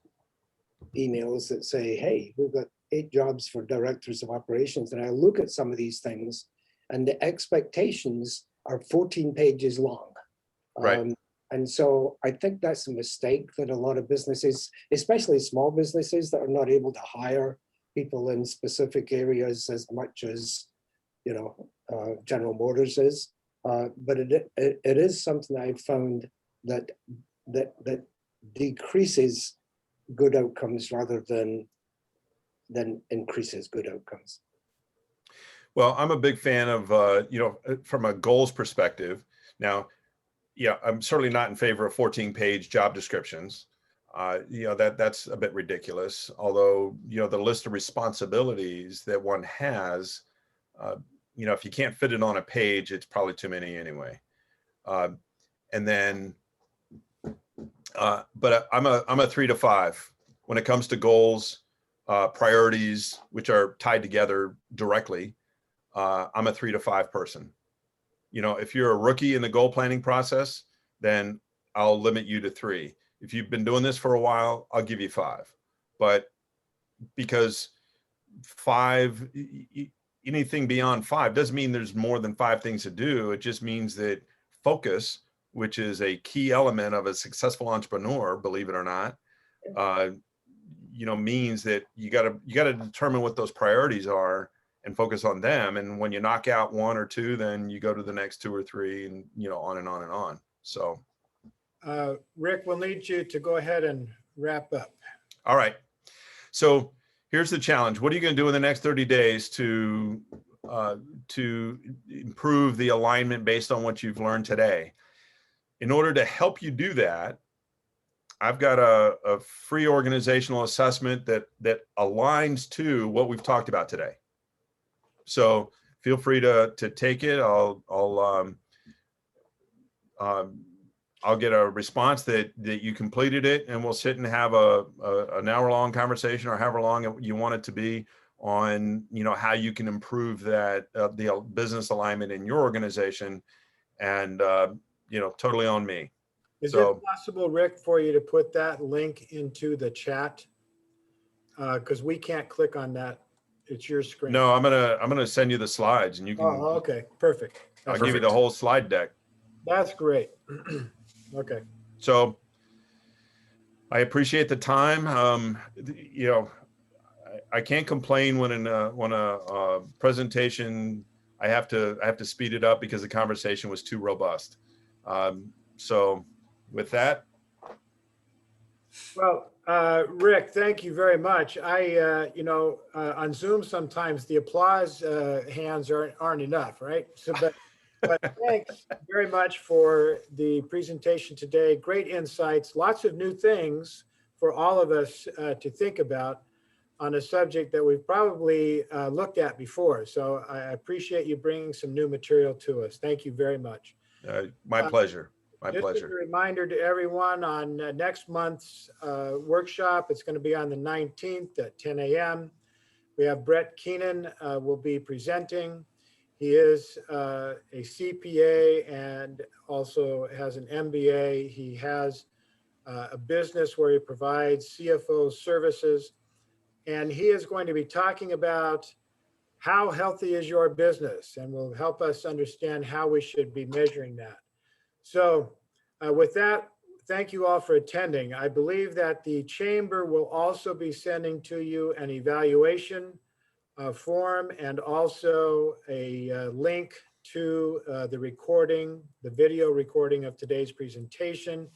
emails that say, hey, we've got 8 jobs for directors of operations. And I look at some of these things and the expectations are 14 pages long. Right. And so I think that's a mistake that a lot of businesses, especially small businesses that are not able to hire people in specific areas as much as, you know, General Motors is. But it is something I've found that decreases good outcomes rather than increases good outcomes. Well, I'm a big fan of, from a goals perspective. Now, yeah, I'm certainly not in favor of 14-page job descriptions. That's a bit ridiculous. Although, the list of responsibilities that one has, if you can't fit it on a page, it's probably too many anyway. And then, but I'm a 3 to 5 when it comes to goals, priorities, which are tied together directly. I'm a 3 to 5 person. If you're a rookie in the goal planning process, then I'll limit you to 3. If you've been doing this for a while, I'll give you 5. But because 5, anything beyond 5 doesn't mean there's more than 5 things to do. It just means that focus, which is a key element of a successful entrepreneur, believe it or not, means that you got to determine what those priorities are and focus on them. And when you knock out 1 or 2, then you go to the next 2 or 3, and on and on and on. So, Rick, we'll need you to go ahead and wrap up. All right. So here's the challenge. What are you going to do in the next 30 days to improve the alignment based on what you've learned today? In order to help you do that, I've got a free organizational assessment that aligns to what we've talked about today. So feel free to take it. I'll get a response that you completed it, and we'll sit and have an hour-long conversation, or however long you want it to be, on how you can improve that the business alignment in your organization, and totally on me. Is it possible, Rick, for you to put that link into the chat? Because we can't click on that. It's your screen. No, I'm gonna send you the slides, and you can. Oh, okay, perfect. I'll give you the whole slide deck. That's great. Okay. So I appreciate the time. I can't complain when a presentation I have to speed it up because the conversation was too robust. So with that, Well, Rick, thank you very much. On Zoom, sometimes the applause hands aren't enough, right? But thanks very much for the presentation today. Great insights, lots of new things for all of us to think about on a subject that we've probably looked at before. So I appreciate you bringing some new material to us. Thank you very much. My pleasure. My Just pleasure. as a reminder to everyone on next month's workshop, it's going to be on the 19th at 10 a.m. We have Brett Keenan will be presenting. He is a CPA and also has an MBA. He has a business where he provides CFO services. And he is going to be talking about how healthy is your business and will help us understand how we should be measuring that. So with that, thank you all for attending. I believe that the chamber will also be sending to you an evaluation form and also a link to the recording, the video recording of today's presentation.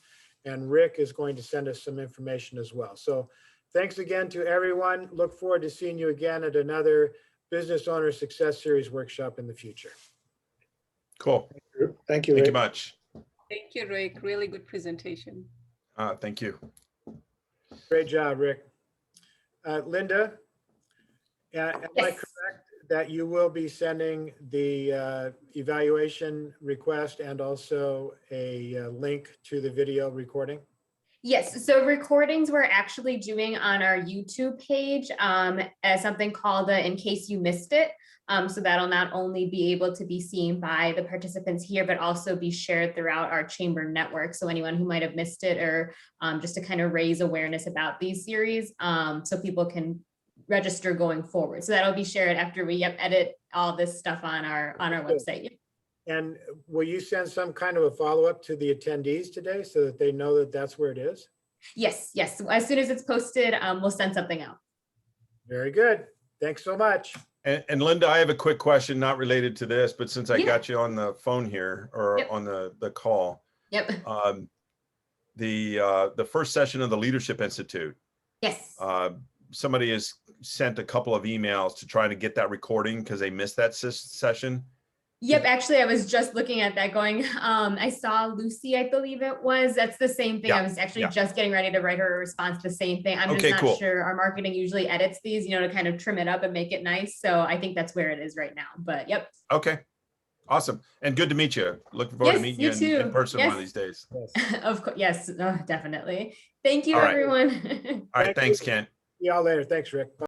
And Rick is going to send us some information as well. So thanks again to everyone. Look forward to seeing you again at another Business Owner Success Series workshop in the future. Cool. Thank you, Thank Rick. you much. Thank you, Rick. Really good presentation. Thank you. Great job, Rick. Linda, am I Yes. correct that you will be sending the evaluation request and also a link to the video recording? Yes, so recordings we're actually doing on our YouTube page as something called In Case You Missed It. So that'll not only be able to be seen by the participants here, but also be shared throughout our chamber network. So anyone who might have missed it or just to kind of raise awareness about these series so people can register going forward. So that'll be shared after we edit all this stuff on our website. And will you send some kind of a follow-up to the attendees today so that they know that that's where it is? Yes. As soon as it's posted, we'll send something out. Very good. Thanks so much. And Linda, I have a quick question, not related to this, but since I Yeah. got you on the phone here or Yep. on the call, Yep. the first session of the Leadership Institute, Yes. somebody has sent a couple of emails to try to get that recording because they missed that session. Yep, actually, I was just looking at that going, I saw Lucy, I believe it was, that's the same thing. I was actually just getting ready to write her a response, the same thing. I'm just not sure. Our marketing usually edits these, to kind of trim it up and make it nice. So I think that's where it is right now, but yep. Okay, awesome. And good to meet you. Looking forward to meeting you in person one of these days. Of course, yes, definitely. Thank you, All right. everyone. All right, thanks, Kent. See y'all later. Thanks, Rick. Bye.